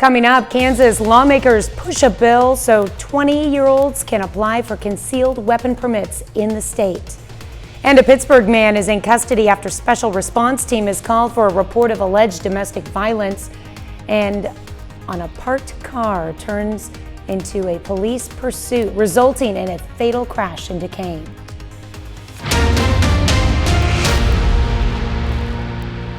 Coming up, Kansas lawmakers push a bill so 20-year-olds can apply for concealed weapon permits in the state. And a Pittsburgh man is in custody after special response team is called for a report of alleged domestic violence. And on a parked car turns into a police pursuit, resulting in a fatal crash in Duquesne.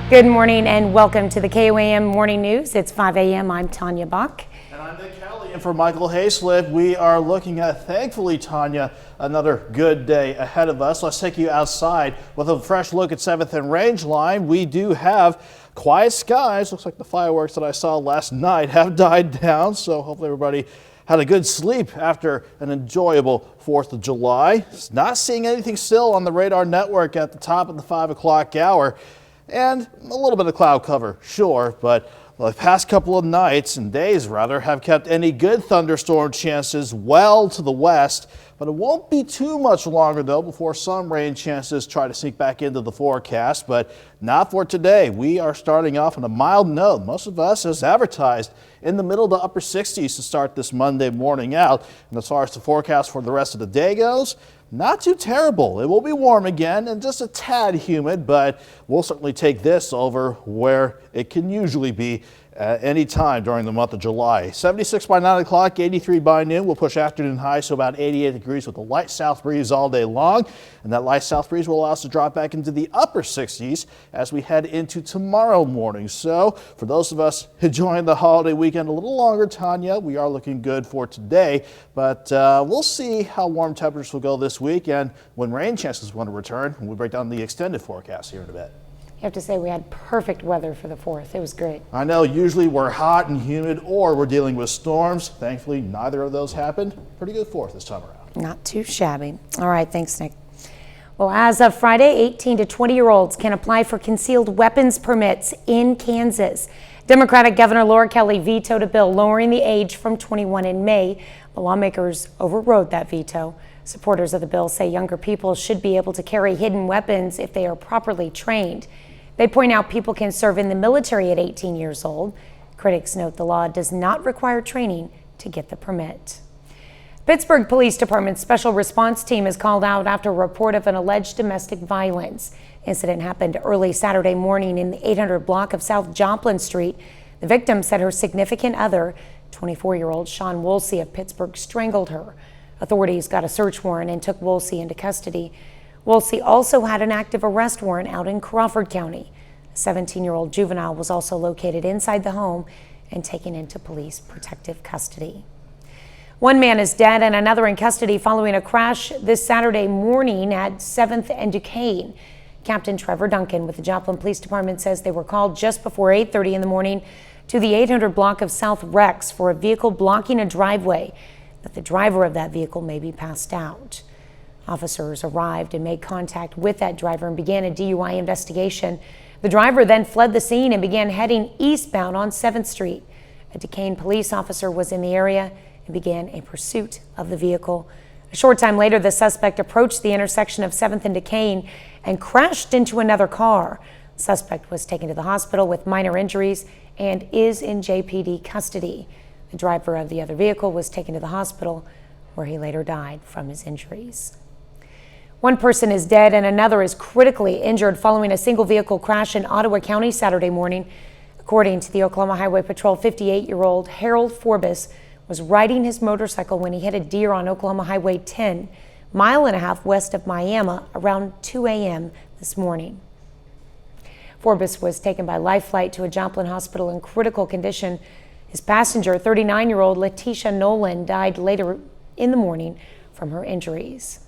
Good morning and welcome to the KOAM Morning News. It's 5 a.m. I'm Tanya Bach. And I'm Nick Kelly. And for Michael Hayslip, we are looking at, thankfully, Tanya, another good day ahead of us. Let's take you outside with a fresh look at 7th and Range Line. We do have quiet skies. Looks like the fireworks that I saw last night have died down. So hopefully everybody had a good sleep after an enjoyable 4th of July. Not seeing anything still on the radar network at the top of the 5 o'clock hour. And a little bit of cloud cover, sure, but the past couple of nights and days rather have kept any good thunderstorm chances well to the west. But it won't be too much longer though before some rain chances try to sneak back into the forecast, but not for today. We are starting off on a mild note. Most of us, as advertised, in the middle to upper 60s to start this Monday morning out. And as far as the forecast for the rest of the day goes, not too terrible. It will be warm again and just a tad humid, but we'll certainly take this over where it can usually be any time during the month of July. 76 by 9 o'clock, 83 by noon. We'll push afternoon highs to about 88 degrees with a light south breeze all day long. And that light south breeze will allow us to drop back into the upper 60s as we head into tomorrow morning. So for those of us enjoying the holiday weekend a little longer, Tanya, we are looking good for today. But we'll see how warm temperatures will go this week and when rain chances want to return. We'll break down the extended forecast here in a bit. You have to say we had perfect weather for the 4th. It was great. I know usually we're hot and humid or we're dealing with storms. Thankfully, neither of those happened. Pretty good 4th this time around. Not too shabby. All right, thanks, Nick. Well, as of Friday, 18 to 20-year-olds can apply for concealed weapons permits in Kansas. Democratic Governor Laura Kelly vetoed a bill lowering the age from 21 in May. The lawmakers overrode that veto. Supporters of the bill say younger people should be able to carry hidden weapons if they are properly trained. They point out people can serve in the military at 18 years old. Critics note the law does not require training to get the permit. Pittsburgh Police Department's special response team is called out after a report of an alleged domestic violence. Incident happened early Saturday morning in the 800 block of South Joplin Street. The victim said her significant other, 24-year-old Sean Woolsey of Pittsburgh, strangled her. Authorities got a search warrant and took Woolsey into custody. Woolsey also had an active arrest warrant out in Crawford County. A 17-year-old juvenile was also located inside the home and taken into police protective custody. One man is dead and another in custody following a crash this Saturday morning at 7th and Duquesne. Captain Trevor Duncan with the Joplin Police Department says they were called just before 8:30 in the morning to the 800 block of South Rex for a vehicle blocking a driveway, that the driver of that vehicle may be passed out. Officers arrived and made contact with that driver and began a DUI investigation. The driver then fled the scene and began heading eastbound on 7th Street. A Duquesne police officer was in the area and began a pursuit of the vehicle. A short time later, the suspect approached the intersection of 7th and Duquesne and crashed into another car. The suspect was taken to the hospital with minor injuries and is in JPD custody. The driver of the other vehicle was taken to the hospital where he later died from his injuries. One person is dead and another is critically injured following a single vehicle crash in Ottawa County Saturday morning. According to the Oklahoma Highway Patrol, 58-year-old Harold Forbes was riding his motorcycle when he hit a deer on Oklahoma Highway 10, mile and a half west of Miami, around 2 a.m. this morning. Forbes was taken by life flight to a Joplin hospital in critical condition. His passenger, 39-year-old Letitia Nolan, died later in the morning from her injuries.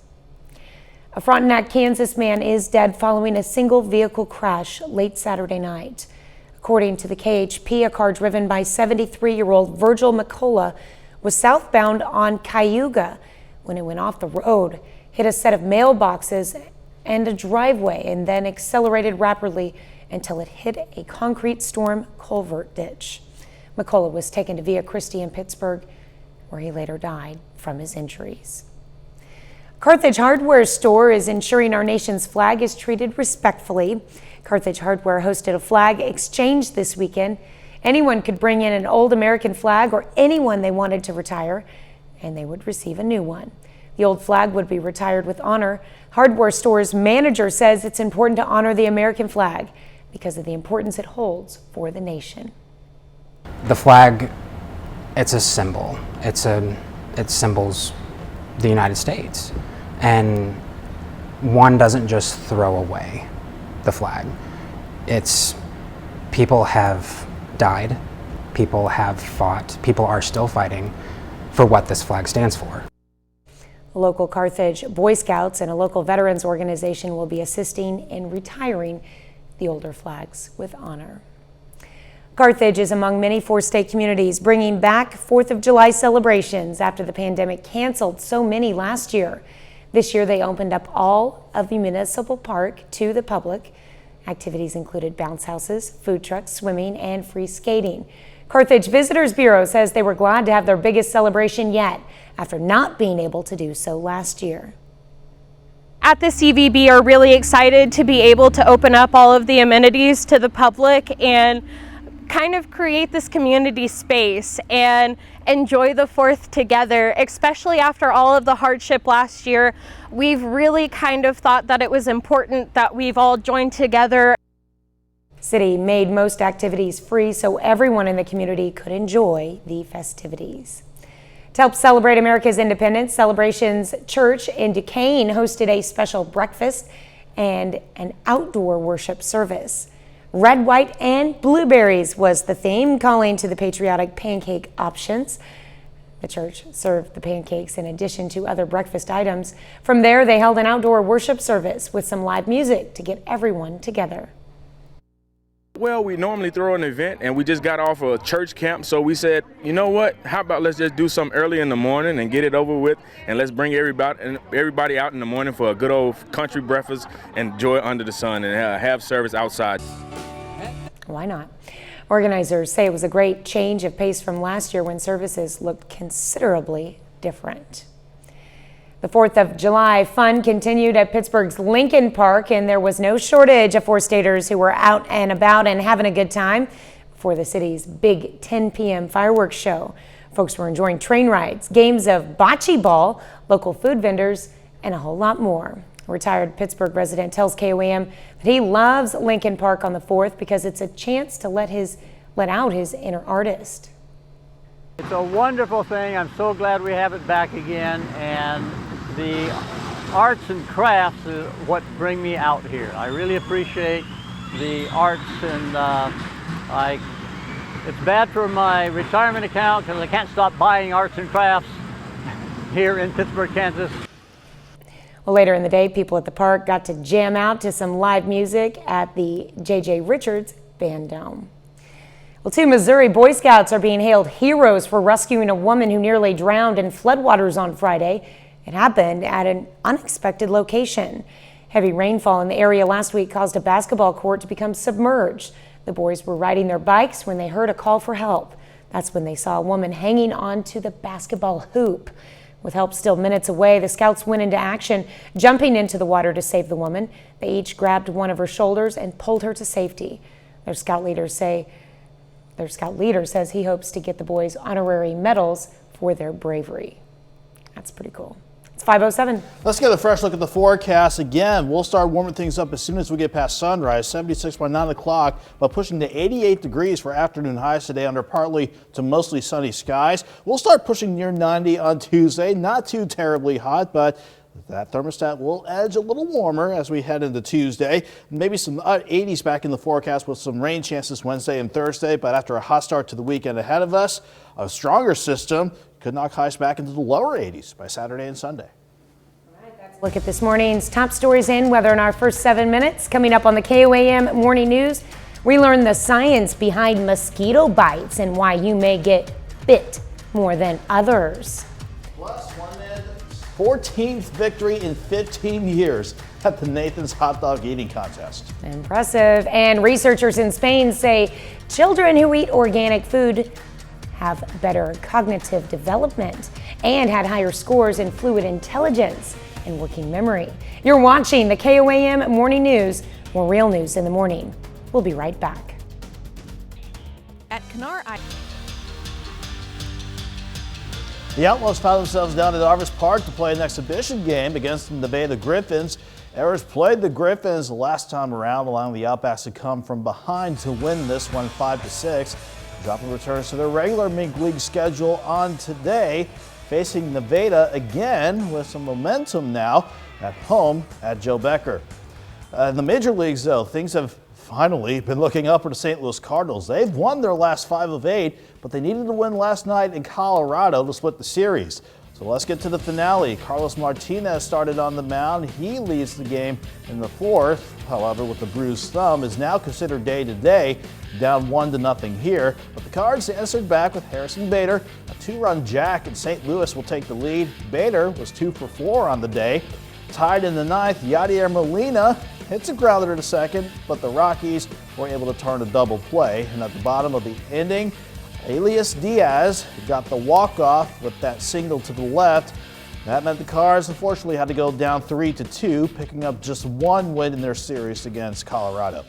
A Frontenac, Kansas man is dead following a single vehicle crash late Saturday night. According to the KHP, a car driven by 73-year-old Virgil McCullough was southbound on Cayuga when it went off the road, hit a set of mailboxes and a driveway, and then accelerated rapidly until it hit a concrete storm culvert ditch. McCullough was taken to Via Christi in Pittsburgh, where he later died from his injuries. Carthage Hardware store is ensuring our nation's flag is treated respectfully. Carthage Hardware hosted a flag exchange this weekend, Anyone could bring in an old American flag or anyone they wanted to retire, and they would receive a new one. The old flag would be retired with honor. Hardware store's manager says it's important to honor the American flag because of the importance it holds for the nation. The flag, it's a symbol. It symbols the United States. And one doesn't just throw away the flag. People have died, people have fought, people are still fighting for what this flag stands for. The local Carthage Boy Scouts and a local veterans organization will be assisting in retiring the older flags with honor. Carthage is among many four-state communities bringing back 4th of July celebrations after the pandemic canceled so many last year. This year they opened up all of the municipal park to the public. Activities included bounce houses, food trucks, swimming, and free skating. Carthage Visitors Bureau says they were glad to have their biggest celebration yet after not being able to do so last year. At the CVB are really excited to be able to open up all of the amenities to the public and kind of create this community space and enjoy the 4th together, especially after all of the hardship last year. We've really kind of thought that it was important that we've all joined together. City made most activities free so everyone in the community could enjoy the festivities. To help celebrate America's independence, Celebrations Church in Duquesne hosted a special breakfast and an outdoor worship service. Red, white, and blueberries was the theme, calling to the patriotic pancake options. The church served the pancakes in addition to other breakfast items. From there, they held an outdoor worship service with some live music to get everyone together. Well, we normally throw an event and we just got off a church camp, so we said, you know what, how about let's just do something early in the morning and get it over with, and let's bring everybody out in the morning for a good old country breakfast and enjoy it under the sun and have service outside. Why not? Organizers say it was a great change of pace from last year when services looked considerably different. The 4th of July fun continued at Pittsburgh's Lincoln Park, and there was no shortage of four-staters who were out and about and having a good time before the city's big 10 p.m. fireworks show. Folks were enjoying train rides, games of bocce ball, local food vendors, and a whole lot more. A retired Pittsburgh resident tells KOAM that he loves Lincoln Park on the 4th because it's a chance to let out his inner artist. It's a wonderful thing. I'm so glad we have it back again, and the arts and crafts is what bring me out here. I really appreciate the arts, and it's bad for my retirement account because I can't stop buying arts and crafts here in Pittsburgh, Kansas. Well, later in the day, people at the park got to jam out to some live music at the J.J. Richards Band Dome. Well, 2 Missouri Boy Scouts are being hailed heroes for rescuing a woman who nearly drowned in floodwaters on Friday. It happened at an unexpected location. Heavy rainfall in the area last week caused a basketball court to become submerged. The boys were riding their bikes when they heard a call for help. That's when they saw a woman hanging onto the basketball hoop. With help still minutes away, the scouts went into action, jumping into the water to save the woman. They each grabbed one of her shoulders and pulled her to safety. Their scout leader says he hopes to get the boys honorary medals for their bravery. That's pretty cool. It's 5:07. Let's get a fresh look at the forecast again. We'll start warming things up as soon as we get past sunrise, 76 by 9 o'clock, but pushing to 88 degrees for afternoon highs today under partly to mostly sunny skies. We'll start pushing near 90 on Tuesday. Not too terribly hot, but that thermostat will edge a little warmer as we head into Tuesday. Maybe some 80s back in the forecast with some rain chances Wednesday and Thursday, but after a hot start to the weekend ahead of us, a stronger system could knock highs back into the lower 80s by Saturday and Sunday. All right, that's a look at this morning's top stories and weather in our first 7 minutes. Coming up on the KOAM Morning News, we learn the science behind mosquito bites and why you may get bit more than others. Plus, one man's 14th victory in 15 years at the Nathan's Hot Dog Eating Contest. Impressive. And researchers in Spain say children who eat organic food have better cognitive development and had higher scores in fluid intelligence and working memory. You're watching the KOAM Morning News. More real news in the morning. We'll be right back. at Kennar. The Outlaws found themselves down at Arvis Park to play an exhibition game against the Nevada Griffins. Errors played the Griffins the last time around, allowing the Outbacks to come from behind to win this one 5-6. Joplin returns to their regular Mink League schedule on today, facing Nevada again with some momentum now at home at Joe Becker. In the major leagues, though, things have finally been looking up for the St. Louis Cardinals. They've won their last 5 of 8, but they needed to win last night in Colorado to split the series. So let's get to the finale. Carlos Martinez started on the mound. He leads the game in the 4th. However, with the bruised thumb, is now considered day-to-day, down 1-0 here. But the Cards answered back with Harrison Bader. A 2-run jack, and St. Louis will take the lead. Bader was 2 for 4 on the day. Tied in the 9th, Yadier Molina hits a grounder to second, but the Rockies were able to turn a double play. And at the bottom of the inning, Elias Diaz got the walk-off with that single to the left. That meant the Cards unfortunately had to go down 3-2, picking up just 1 win in their series against Colorado.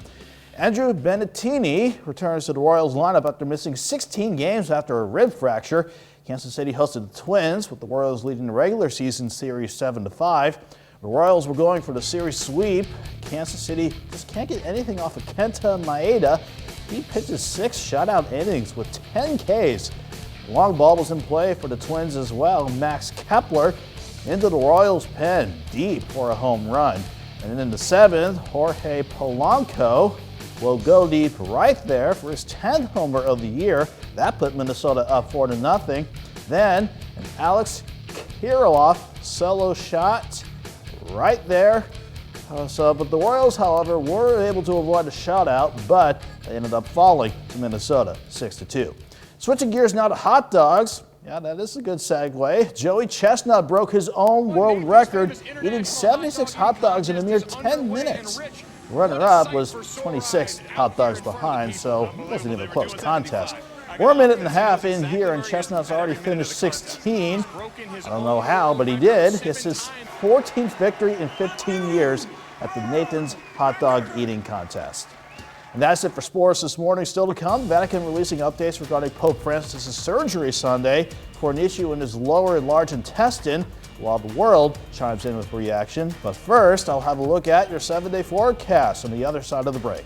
Andrew Benettini returns to the Royals lineup after missing 16 games after a rib fracture. Kansas City hosted the Twins, with the Royals leading the regular season series 7-5. The Royals were going for the series sweep. Kansas City just can't get anything off of Kenta Maeda. He pitches 6 shutout innings with 10 Ks. The long ball was in play for the Twins as well. Max Kepler into the Royals' pen, deep for a home run. And then in the 7th, Jorge Polanco will go deep right there for his 10th homer of the year. That put Minnesota up 4-0. Then an Alex Kirilloff solo shot right there. But the Royals, however, were able to avoid a shutout, but they ended up falling to Minnesota 6-2. Switching gears now to hot dogs. Yeah, that is a good segue. Joey Chestnut broke his own world record, eating 76 hot dogs in a mere 10 minutes. The runner-up was 26 hot dogs behind, so it wasn't even a close contest. We're a minute and a half in here, and Chestnut's already finished 16. I don't know how, but he did. It's his 14th victory in 15 years at the Nathan's Hot Dog Eating Contest. And that's it for sports this morning. Still to come, Vatican releasing updates regarding Pope Francis' surgery Sunday for an issue in his lower and large intestine, while the world chimes in with reaction. But first, I'll have a look at your 7-day forecast on the other side of the break.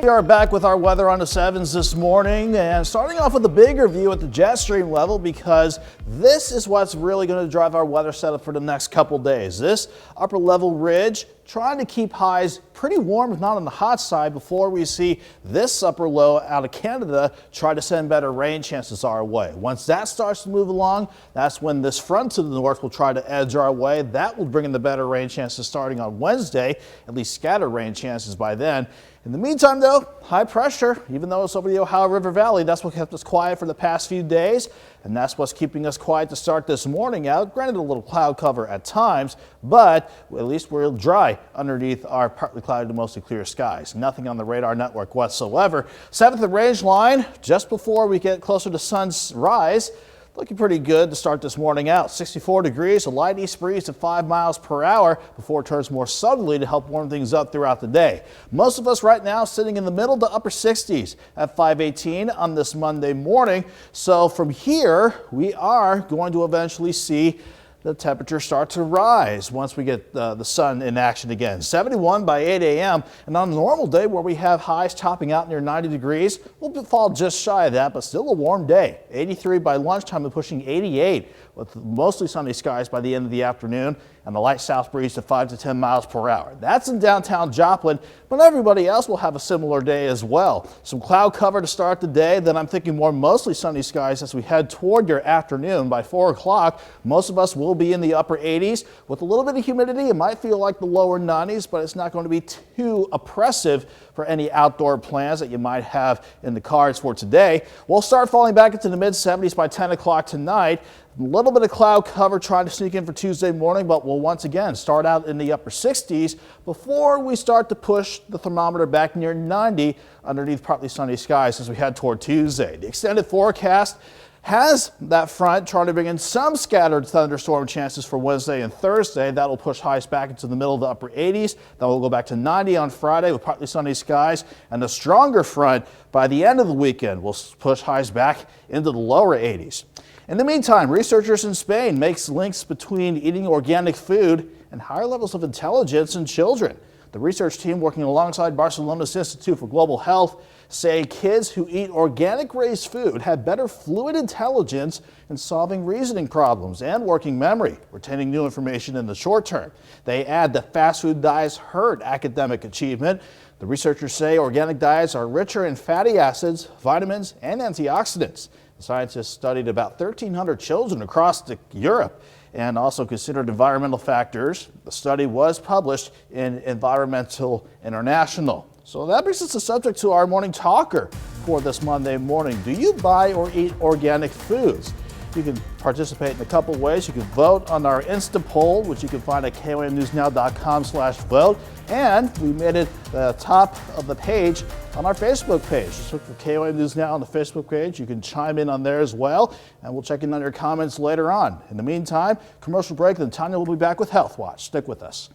We are back with our weather on the 7s this morning, and starting off with a bigger view at the jet stream level, because this is what's really going to drive our weather setup for the next couple days. This upper level ridge trying to keep highs pretty warm, if not on the hot side, before we see this upper low out of Canada try to send better rain chances our way. Once that starts to move along, that's when this front to the north will try to edge our way. That will bring in the better rain chances starting on Wednesday, at least scattered rain chances by then. In the meantime, though, high pressure, even though it's over the Ohio River Valley, that's what kept us quiet for the past few days, and that's what's keeping us quiet to start this morning out. Granted, a little cloud cover at times, but at least we're dry underneath our partly cloudy to mostly clear skies. Nothing on the radar network whatsoever. 7th range line, just before we get closer to sunrise. Looking pretty good to start this morning out. 64 degrees, a light east breeze at 5 miles per hour before it turns more southerly to help warm things up throughout the day. Most of us right now sitting in the middle to upper 60s at 5:18 on this Monday morning. So from here, we are going to eventually see the temperature start to rise once we get the sun in action again. 71 by 8 a.m. And on a normal day where we have highs topping out near 90 degrees, we'll fall just shy of that, but still a warm day. 83 by lunchtime and pushing 88 with mostly sunny skies by the end of the afternoon and a light south breeze to 5 to 10 miles per hour. That's in downtown Joplin, but everybody else will have a similar day as well. Some cloud cover to start the day, then I'm thinking more mostly sunny skies as we head toward your afternoon. By 4 o'clock, most of us will be in the upper 80s. With a little bit of humidity, it might feel like the lower 90s, but it's not going to be too oppressive for any outdoor plans that you might have in the cards for today. We'll start falling back into the mid 70s by 10 o'clock tonight. A little bit of cloud cover trying to sneak in for Tuesday morning, but we'll once again start out in the upper 60s before we start to push the thermometer back near 90 underneath partly sunny skies as we head toward Tuesday. The extended forecast has that front trying to bring in some scattered thunderstorm chances for Wednesday and Thursday. That will push highs back into the middle of the upper 80s. Then we'll go back to 90 on Friday with partly sunny skies, and the stronger front by the end of the weekend will push highs back into the lower 80s. In the meantime, researchers in Spain make links between eating organic food and higher levels of intelligence in children. The research team working alongside Barcelona's Institute for Global Health say kids who eat organic raised food have better fluid intelligence in solving reasoning problems and working memory, retaining new information in the short term. They add that fast food diets hurt academic achievement. The researchers say organic diets are richer in fatty acids, vitamins, and antioxidants. The scientists studied about 1,300 children across Europe and also considered environmental factors. The study was published in Environmental International. So that brings us the subject to our morning talker for this Monday morning. Do you buy or eat organic foods? You can participate in a couple ways. You can vote on our Insta poll, which you can find at KOAMnewsnow.com/vote. And we made it the top of the page on our Facebook page. Just look for KOAM News Now on the Facebook page. You can chime in on there as well, and we'll check in on your comments later on. In the meantime, commercial break, then Tanya will be back with Health Watch. Stick with us.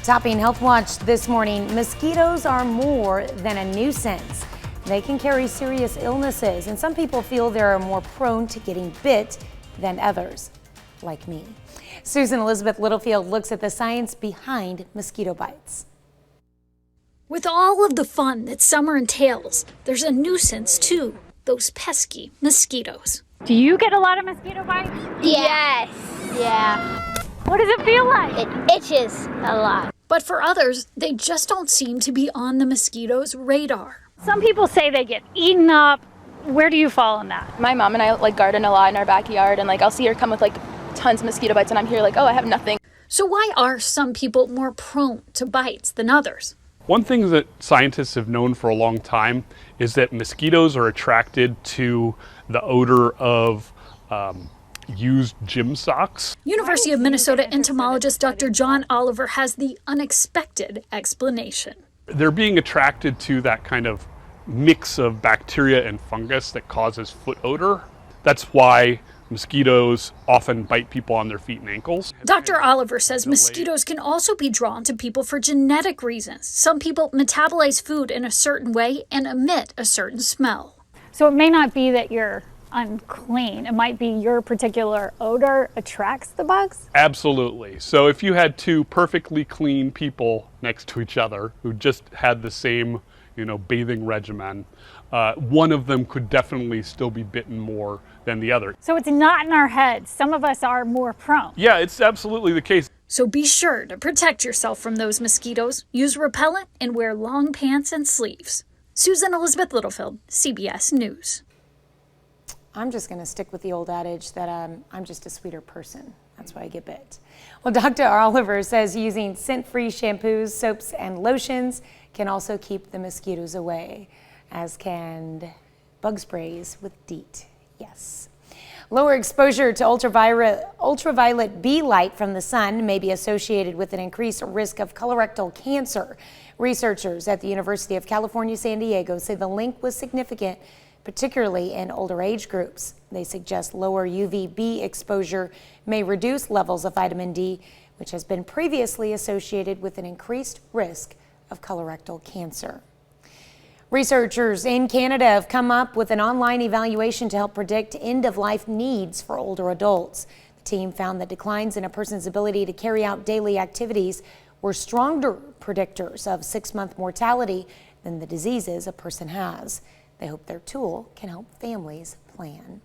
Topping Health Watch this morning, mosquitoes are more than a nuisance. They can carry serious illnesses, and some people feel they're more prone to getting bit than others, like me. Susan Elizabeth Littlefield looks at the science behind mosquito bites. With all of the fun that summer entails, there's a nuisance too, those pesky mosquitoes. Do you get a lot of mosquito bites? Yes. Yeah. What does it feel like? It itches a lot. But for others, they just don't seem to be on the mosquitoes' radar. Some people say they get eaten up. Where do you fall on that? My mom and I garden a lot in our backyard, and I'll see her come with tons of mosquito bites, and I'm here oh, I have nothing. So why are some people more prone to bites than others? One thing that scientists have known for a long time is that mosquitoes are attracted to the odor of used gym socks. University of Minnesota entomologist Dr. John Oliver has the unexpected explanation. They're being attracted to that kind of mix of bacteria and fungus that causes foot odor. That's why mosquitoes often bite people on their feet and ankles. Dr. Oliver says mosquitoes can also be drawn to people for genetic reasons. Some people metabolize food in a certain way and emit a certain smell. So it may not be that you're unclean. It might be your particular odor attracts the bugs? Absolutely. So if you had two perfectly clean people next to each other who just had the same, bathing regimen, one of them could definitely still be bitten more than the other. So it's not in our heads. Some of us are more prone. Yeah, it's absolutely the case. So be sure to protect yourself from those mosquitoes. Use repellent and wear long pants and sleeves. Susan Elizabeth Littlefield, CBS News. I'm just going to stick with the old adage that I'm just a sweeter person. That's why I get bit. Well, Dr. Oliver says using scent-free shampoos, soaps, and lotions can also keep the mosquitoes away, as can bug sprays with DEET. Yes. Lower exposure to ultraviolet B light from the sun may be associated with an increased risk of colorectal cancer. Researchers at the University of California, San Diego say the link was significant, particularly in older age groups. They suggest lower UVB exposure may reduce levels of vitamin D, which has been previously associated with an increased risk of colorectal cancer. Researchers in Canada have come up with an online evaluation to help predict end-of-life needs for older adults. The team found that declines in a person's ability to carry out daily activities were stronger predictors of 6-month mortality than the diseases a person has. They hope their tool can help families plan.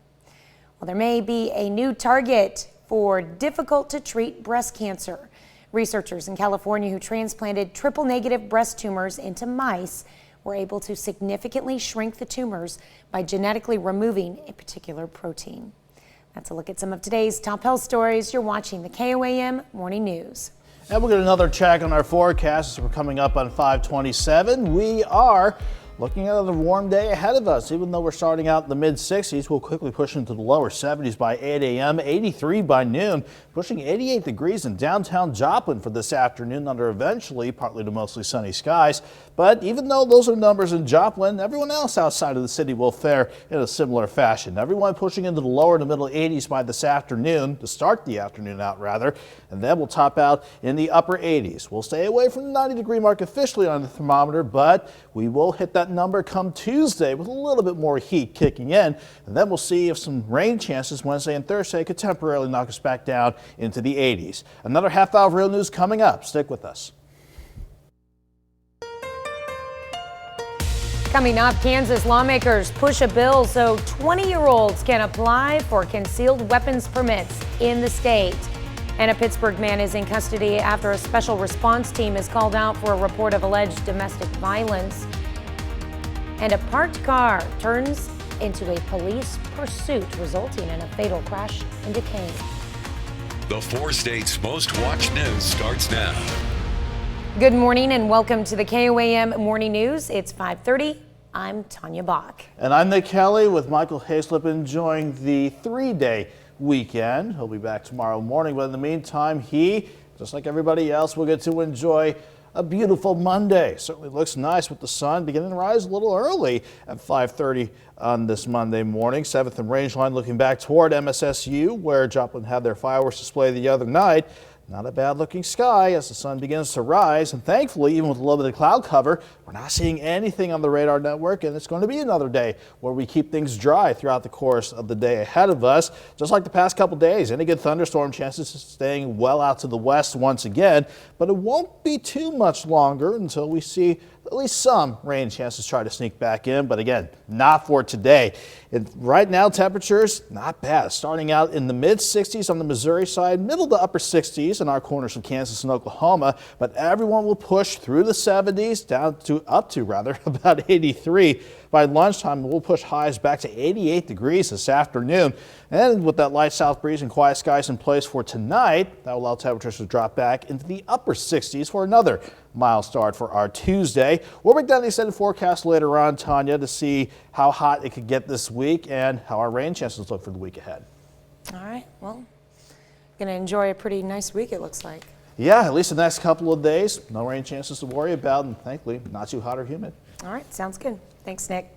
Well, there may be a new target for difficult to treat breast cancer. Researchers in California who transplanted triple-negative breast tumors into mice were able to significantly shrink the tumors by genetically removing a particular protein. That's a look at some of today's top health stories. You're watching the KOAM Morning News. And we'll get another check on our forecast as we're coming up on 527. We are Looking at another warm day ahead of us. Even though we're starting out in the mid-60s, we'll quickly push into the lower 70s by 8 a.m., 83 by noon, pushing 88 degrees in downtown Joplin for this afternoon under eventually partly to mostly sunny skies. But even though those are numbers in Joplin, everyone else outside of the city will fare in a similar fashion. Everyone pushing into the lower to middle 80s by this afternoon, to start the afternoon out rather, and then we'll top out in the upper 80s. We'll stay away from the 90-degree mark officially on the thermometer, but we will hit that number come Tuesday with a little bit more heat kicking in, and then we'll see if some rain chances Wednesday and Thursday could temporarily knock us back down into the 80s. Another half hour of real news coming up. Stick with us. Coming up, Kansas lawmakers push a bill so 20-year-olds can apply for concealed weapons permits in the state. And a Pittsburgh man is in custody after a special response team is called out for a report of alleged domestic violence. And a parked car turns into a police pursuit, resulting in a fatal crash in Duquesne. The 4 states' most watched news starts now. Good morning and welcome to the KOAM Morning News. It's 5:30. I'm Tanya Bach. And I'm Nick Kelly with Michael Hayslip enjoying the 3-day weekend. He'll be back tomorrow morning, but in the meantime, he, just like everybody else, will get to enjoy a beautiful Monday. Certainly looks nice with the sun beginning to rise a little early at 5:30 on this Monday morning. 7th and Rangeline looking back toward MSSU, where Joplin had their fireworks display the other night. Not a bad looking sky as the sun begins to rise, and thankfully, even with a little bit of cloud cover, we're not seeing anything on the radar network, and it's going to be another day where we keep things dry throughout the course of the day ahead of us. Just like the past couple days, any good thunderstorm chances staying well out to the west once again, but it won't be too much longer until we see at least some rain chances try to sneak back in, but again, not for today. Right now, temperatures not bad, starting out in the mid-60s on the Missouri side, middle to upper 60s in our corners of Kansas and Oklahoma, but everyone will push through the 70s down to up to about 83. By lunchtime, we'll push highs back to 88 degrees this afternoon. And with that light south breeze and quiet skies in place for tonight, that will allow temperatures to drop back into the upper 60s for another mild start for our Tuesday. We'll break down the extended forecast later on, Tanya, to see how hot it could get this week and how our rain chances look for the week ahead. All right, well, going to enjoy a pretty nice week, it looks like. Yeah, at least the next couple of days. No rain chances to worry about, and thankfully not too hot or humid. All right, sounds good. Thanks, Nick.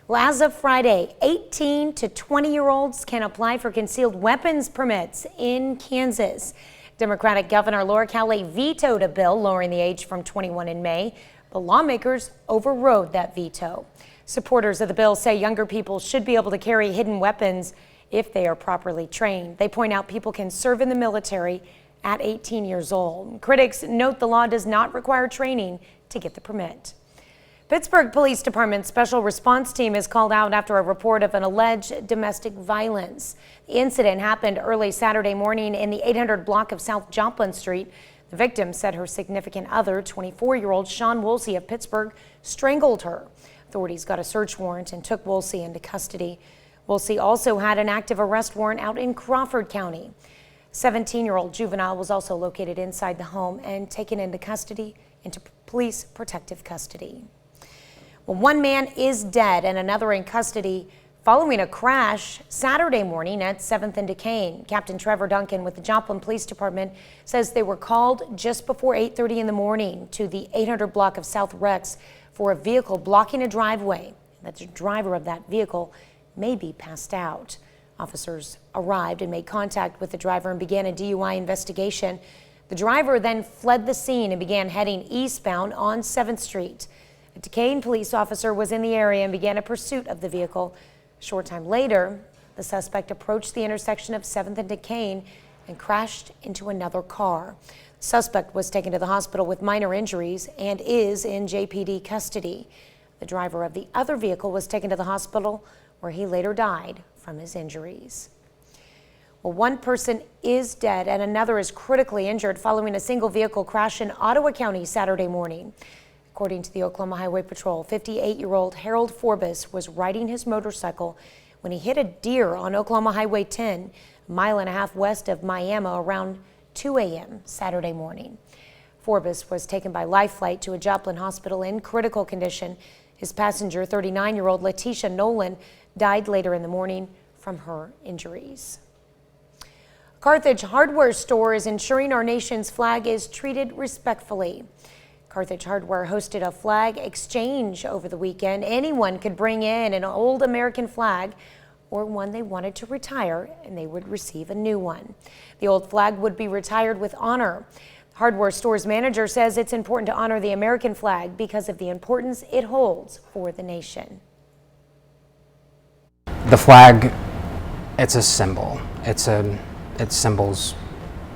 Well, as of Friday, 18 to 20-year-olds can apply for concealed weapons permits in Kansas. Democratic Governor Laura Kelly vetoed a bill lowering the age from 21 in May, but lawmakers overrode that veto. Supporters of the bill say younger people should be able to carry hidden weapons if they are properly trained. They point out people can serve in the military at 18 years old. Critics note the law does not require training to get the permit. Pittsburgh Police Department's special response team is called out after a report of an alleged domestic violence. The incident happened early Saturday morning in the 800 block of South Joplin Street. The victim said her significant other, 24-year-old Sean Woolsey of Pittsburgh, strangled her. Authorities got a search warrant and took Woolsey into custody. Woolsey also had an active arrest warrant out in Crawford County. 17-year-old juvenile was also located inside the home and taken into custody, into police protective custody. Well, one man is dead and another in custody following a crash Saturday morning at 7th and Duquesne. Captain Trevor Duncan with the Joplin Police Department says they were called just before 8:30 in the morning to the 800 block of South Rex for a vehicle blocking a driveway. The driver of that vehicle may be passed out. Officers arrived and made contact with the driver and began a DUI investigation. The driver then fled the scene and began heading eastbound on 7th Street. A Duquesne police officer was in the area and began a pursuit of the vehicle. A short time later, the suspect approached the intersection of 7th and Duquesne and crashed into another car. The suspect was taken to the hospital with minor injuries and is in JPD custody. The driver of the other vehicle was taken to the hospital where he later died from his injuries. Well, one person is dead and another is critically injured following a single vehicle crash in Ottawa County Saturday morning. According to the Oklahoma Highway Patrol, 58-year-old Harold Forbes was riding his motorcycle when he hit a deer on Oklahoma Highway 10, a mile and a half west of Miami, around 2 a.m. Saturday morning. Forbes was taken by life flight to a Joplin hospital in critical condition. His passenger, 39-year-old Letitia Nolan, died later in the morning from her injuries. Carthage Hardware Store is ensuring our nation's flag is treated respectfully. Carthage Hardware hosted a flag exchange over the weekend. Anyone could bring in an old American flag or one they wanted to retire, and they would receive a new one. The old flag would be retired with honor. The hardware store's manager says it's important to honor the American flag because of the importance it holds for the nation. The flag, it's a symbol. It symbols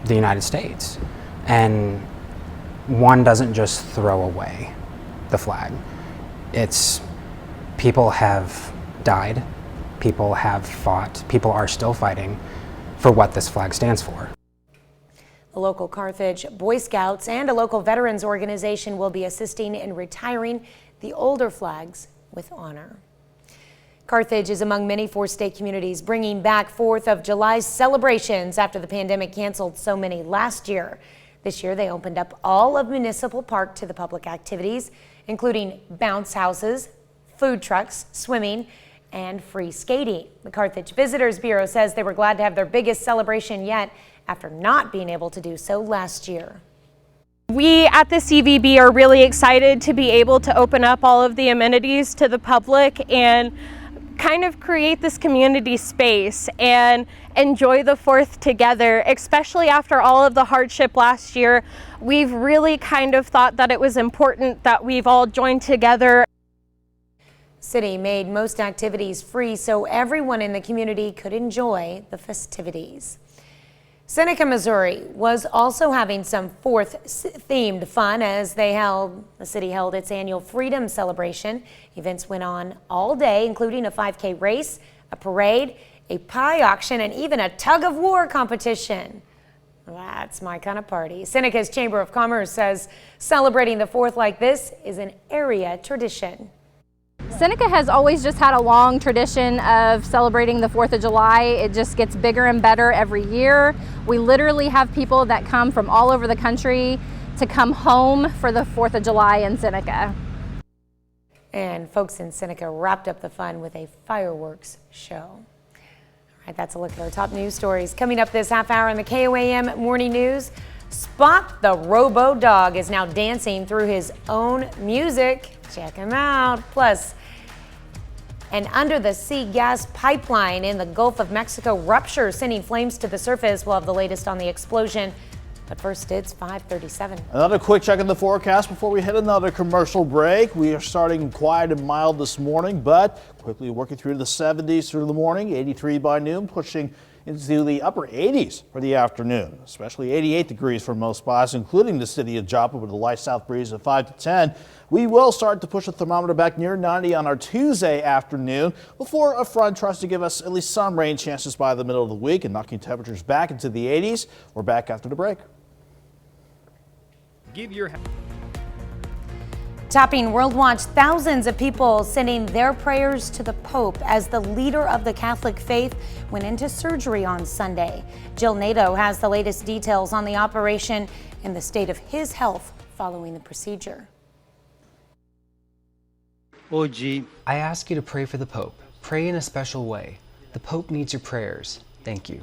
the United States. And one doesn't just throw away the flag. People have died, people have fought, people are still fighting for what this flag stands for. The local Carthage Boy Scouts and a local veterans organization will be assisting in retiring the older flags with honor. Carthage is among many four-state communities bringing back 4th of July celebrations after the pandemic canceled so many last year. This year, they opened up all of Municipal Park to the public activities, including bounce houses, food trucks, swimming, and free skating. The Carthage Visitors Bureau says they were glad to have their biggest celebration yet after not being able to do so last year. We at the CVB are really excited to be able to open up all of the amenities to the public and kind of create this community space and enjoy the 4th together, especially after all of the hardship last year. We've really kind of thought that it was important that we've all joined together. City made most activities free so everyone in the community could enjoy the festivities. Seneca, Missouri was also having some 4th themed fun as the city held its annual Freedom Celebration. Events went on all day, including a 5K race, a parade, a pie auction, and even a tug of war competition. That's my kind of party. Seneca's Chamber of Commerce says celebrating the 4th like this is an area tradition. Seneca has always just had a long tradition of celebrating the 4th of July. It just gets bigger and better every year. We literally have people that come from all over the country to come home for the 4th of July in Seneca. And folks in Seneca wrapped up the fun with a fireworks show. All right, that's a look at our top news stories. Coming up this half hour in the KOAM Morning News, Spot the Robo Dog is now dancing through his own music. Check him out. Plus, an under-the-sea gas pipeline in the Gulf of Mexico ruptures, sending flames to the surface. We'll have the latest on the explosion. But first, it's 5:37. Another quick check in the forecast before we hit another commercial break. We are starting quiet and mild this morning, but quickly working through the 70s through the morning, 83 by noon, pushing into the upper 80s for the afternoon, especially 88 degrees for most spots, including the city of Joppa with a light south breeze of 5 to 10. We will start to push the thermometer back near 90 on our Tuesday afternoon before a front tries to give us at least some rain chances by the middle of the week and knocking temperatures back into the 80s. We're back after the break. Topping World Watch, thousands of people sending their prayers to the Pope as the leader of the Catholic faith went into surgery on Sunday. Jill Nato has the latest details on the operation and the state of his health following the procedure. I ask you to pray for the Pope. Pray in a special way. The Pope needs your prayers. Thank you.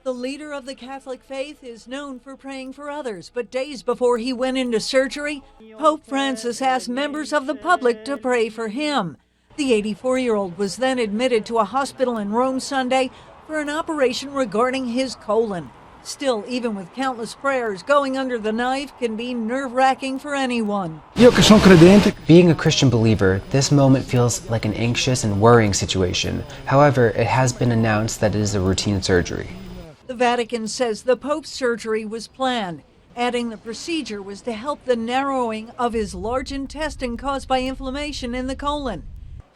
The leader of the Catholic faith is known for praying for others, but days before he went into surgery, Pope Francis asked members of the public to pray for him. The 84-year-old was then admitted to a hospital in Rome Sunday for an operation regarding his colon. Still, even with countless prayers, going under the knife can be nerve-wracking for anyone. Being a Christian believer, this moment feels like an anxious and worrying situation. However, it has been announced that it is a routine surgery. The Vatican says the Pope's surgery was planned, adding the procedure was to help the narrowing of his large intestine caused by inflammation in the colon.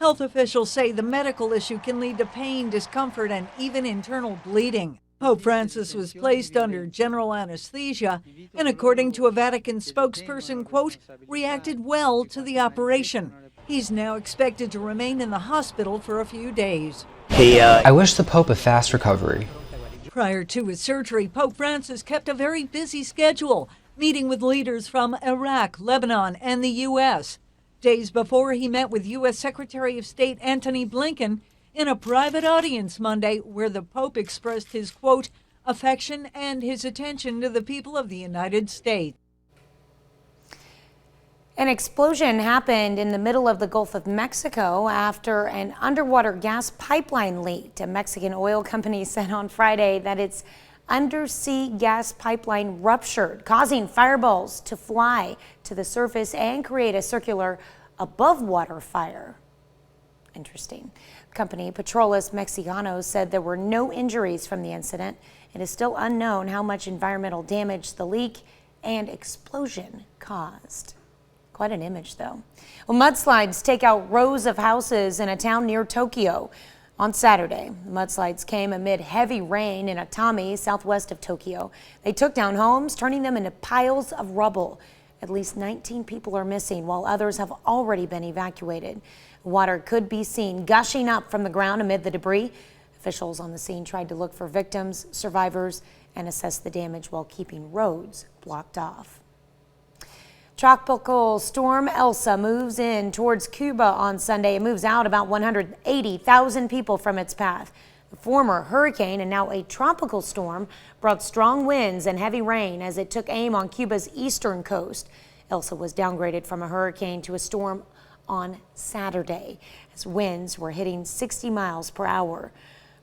Health officials say the medical issue can lead to pain, discomfort, and even internal bleeding. Pope Francis was placed under general anesthesia and, according to a Vatican spokesperson, quote, reacted well to the operation. He's now expected to remain in the hospital for a few days. I wish the Pope a fast recovery. Prior to his surgery, Pope Francis kept a very busy schedule, meeting with leaders from Iraq, Lebanon, and the U.S. days before he met with U.S. Secretary of State Antony Blinken in a private audience Monday where the Pope expressed his, quote, affection and his attention to the people of the United States. An explosion happened in the middle of the Gulf of Mexico after an underwater gas pipeline leaked. A Mexican oil company said on Friday that its undersea gas pipeline ruptured, causing fireballs to fly to the surface and create a circular above-water fire. Interesting. Company Petróleos Mexicanos said there were no injuries from the incident. It is still unknown how much environmental damage the leak and explosion caused. Quite an image, though. Well, mudslides take out rows of houses in a town near Tokyo. On Saturday, the mudslides came amid heavy rain in Atami, southwest of Tokyo. They took down homes, turning them into piles of rubble. At least 19 people are missing, while others have already been evacuated. Water could be seen gushing up from the ground amid the debris. Officials on the scene tried to look for victims, survivors, and assess the damage while keeping roads blocked off. Tropical storm Elsa moves in towards Cuba on Sunday. It moves out about 180,000 people from its path. The former hurricane and now a tropical storm brought strong winds and heavy rain as it took aim on Cuba's eastern coast. Elsa was downgraded from a hurricane to a storm on Saturday as winds were hitting 60 miles per hour.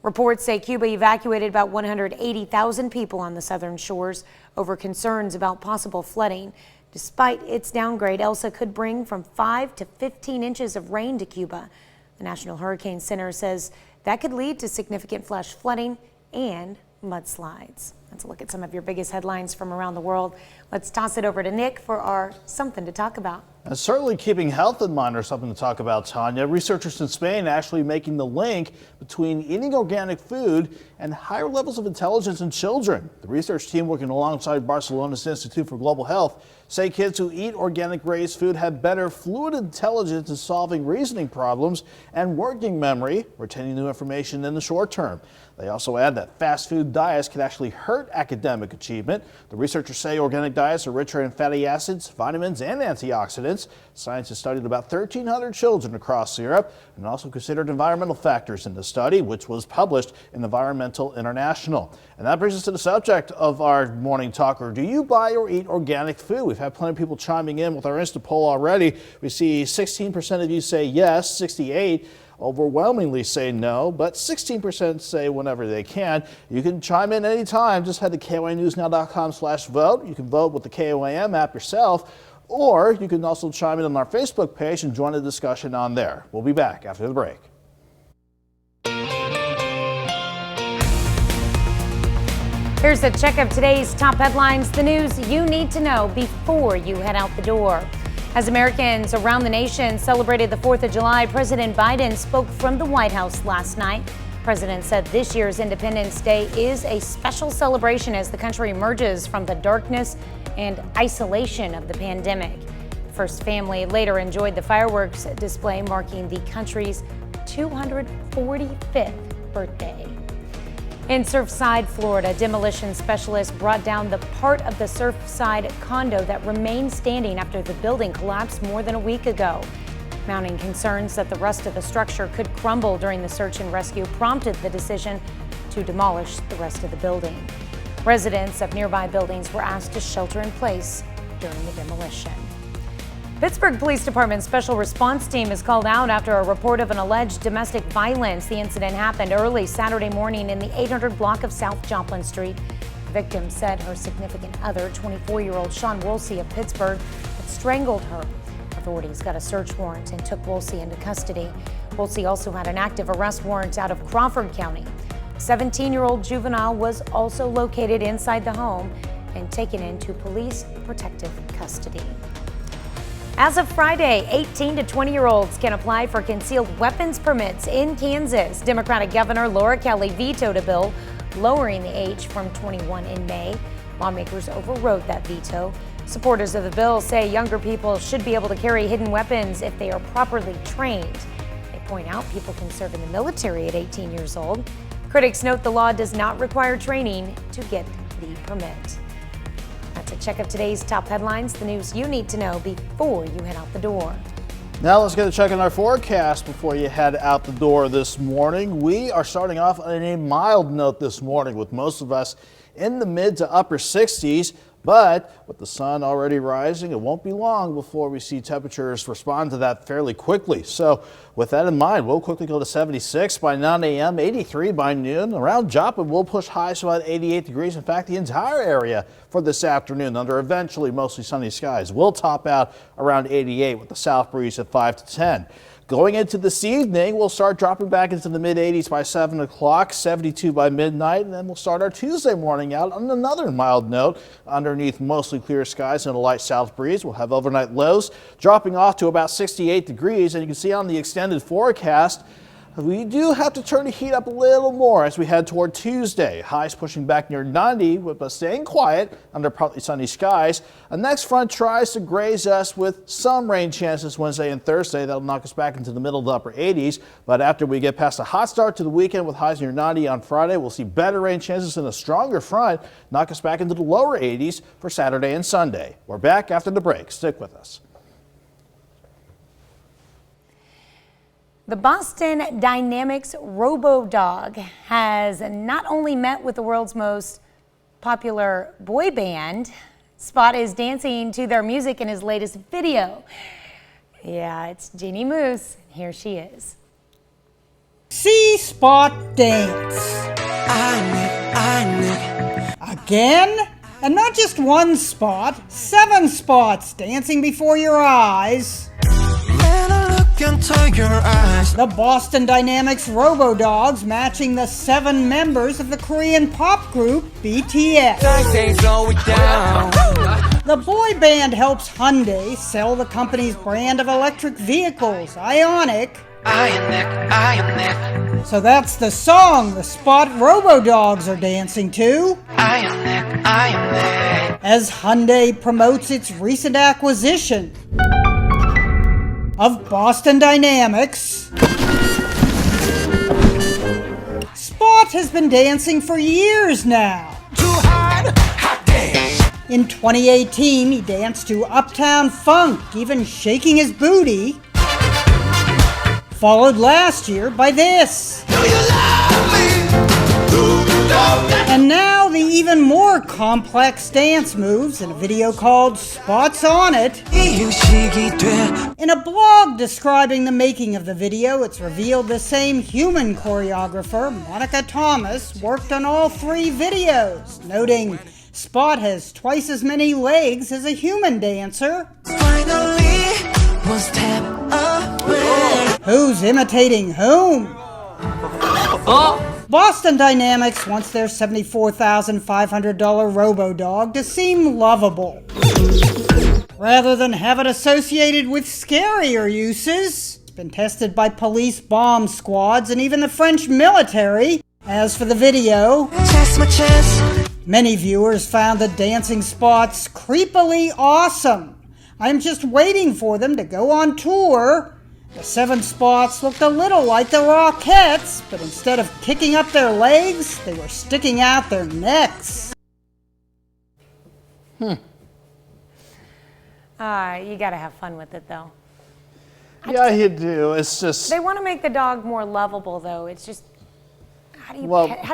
Reports say Cuba evacuated about 180,000 people on the southern shores over concerns about possible flooding. Despite its downgrade, Elsa could bring from 5 to 15 inches of rain to Cuba. The National Hurricane Center says that could lead to significant flash flooding and mudslides. Let's look at some of your biggest headlines from around the world. Let's toss it over to Nick for our Something to Talk About. And certainly keeping health in mind are something to talk about, Tanya. Researchers in Spain actually making the link between eating organic food and higher levels of intelligence in children. The research team working alongside Barcelona's Institute for Global Health say kids who eat organic raised food have better fluid intelligence in solving reasoning problems and working memory, retaining new information in the short term. They also add that fast food diets can actually hurt academic achievement. The researchers say organic diets are richer in fatty acids, vitamins, and antioxidants. Scientists studied about 1,300 children across Europe and also considered environmental factors in the study, which was published in Environmental International. And that brings us to the subject of our morning talker. Do you buy or eat organic food? We've had plenty of people chiming in with our Insta poll already. We see 16% of you say yes, 68% overwhelmingly say no, but 16% say whenever they can. You can chime in anytime. Just head to KOANewsNow.com/vote. You can vote with the KOAM app yourself, or you can also chime in on our Facebook page and join the discussion on there. We'll be back after the break. Here's a check of today's top headlines, the news you need to know before you head out the door. As Americans around the nation celebrated the 4th of July, President Biden spoke from the White House last night. The president said this year's Independence Day is a special celebration as the country emerges from the darkness and isolation of the pandemic. The first family later enjoyed the fireworks display marking the country's 245th birthday. In Surfside, Florida, demolition specialists brought down the part of the Surfside condo that remained standing after the building collapsed more than a week ago. Mounting concerns that the rest of the structure could crumble during the search and rescue prompted the decision to demolish the rest of the building. Residents of nearby buildings were asked to shelter in place during the demolition. Pittsburgh Police Department Special Response Team is called out after a report of an alleged domestic violence. The incident happened early Saturday morning in the 800 block of South Joplin Street. The victim said her significant other, 24-year-old Sean Woolsey of Pittsburgh, had strangled her. Authorities got a search warrant and took Woolsey into custody. Woolsey also had an active arrest warrant out of Crawford County. A 17-year-old juvenile was also located inside the home and taken into police protective custody. As of Friday, 18 to 20-year-olds can apply for concealed weapons permits in Kansas. Democratic Governor Laura Kelly vetoed a bill lowering the age from 21 in May. Lawmakers overrode that veto. Supporters of the bill say younger people should be able to carry hidden weapons if they are properly trained. They point out people can serve in the military at 18 years old. Critics note the law does not require training to get the permit. That's a check of today's top headlines, the news you need to know before you head out the door. Now let's get a check on our forecast before you head out the door this morning. We are starting off on a mild note this morning with most of us in the mid to upper 60s. But with the sun already rising, it won't be long before we see temperatures respond to that fairly quickly. So with that in mind, we'll quickly go to 76 by 9 a.m., 83 by noon. Around Joplin, we'll push highs to about 88 degrees. In fact, the entire area for this afternoon under eventually mostly sunny skies will top out around 88 with the south breeze at 5 to 10. Going into this evening, we'll start dropping back into the mid-80s by 7 o'clock, 72 by midnight, and then we'll start our Tuesday morning out on another mild note underneath mostly clear skies and a light south breeze. We'll have overnight lows dropping off to about 68 degrees, and you can see on the extended forecast, we do have to turn the heat up a little more as we head toward Tuesday. Highs pushing back near 90, but staying quiet under partly sunny skies. A next front tries to graze us with some rain chances Wednesday and Thursday. That'll knock us back into the middle to upper 80s. But after we get past a hot start to the weekend with highs near 90 on Friday, we'll see better rain chances and a stronger front knock us back into the lower 80s for Saturday and Sunday. We're back after the break. Stick with us. The Boston Dynamics Robo-Dog has not only met with the world's most popular boy band, Spot is dancing to their music in his latest video. Yeah, it's Jeannie Moose. Here she is. See Spot dance. Again? And not just one spot, 7 spots dancing before your eyes. Into your eyes. The Boston Dynamics Robo-Dogs matching the 7 members of the Korean pop group BTS. The boy band helps Hyundai sell the company's brand of electric vehicles, Ioniq. So that's the song the Spot Robo-Dogs are dancing to. As Hyundai promotes its recent acquisition of Boston Dynamics. Spot has been dancing for years now. In 2018, he danced to Uptown Funk, even shaking his booty. Followed last year by this. And now the even more complex dance moves in a video called Spot's on It. In a blog describing the making of the video, it's revealed the same human choreographer, Monica Thomas, worked on all 3 videos, noting Spot has twice as many legs as a human dancer. Who's imitating whom? Boston Dynamics wants their $74,500 Robo-Dog to seem lovable, rather than have it associated with scarier uses. It's been tested by police bomb squads and even the French military. As for the video, many viewers found the dancing spots creepily awesome. I'm just waiting for them to go on tour. The 7 spots looked a little like the Rockettes, but instead of kicking up their legs, they were sticking out their necks. You gotta have fun with it, though. Yeah, you do. It's just... They want to make the dog more lovable, though. It's just, how do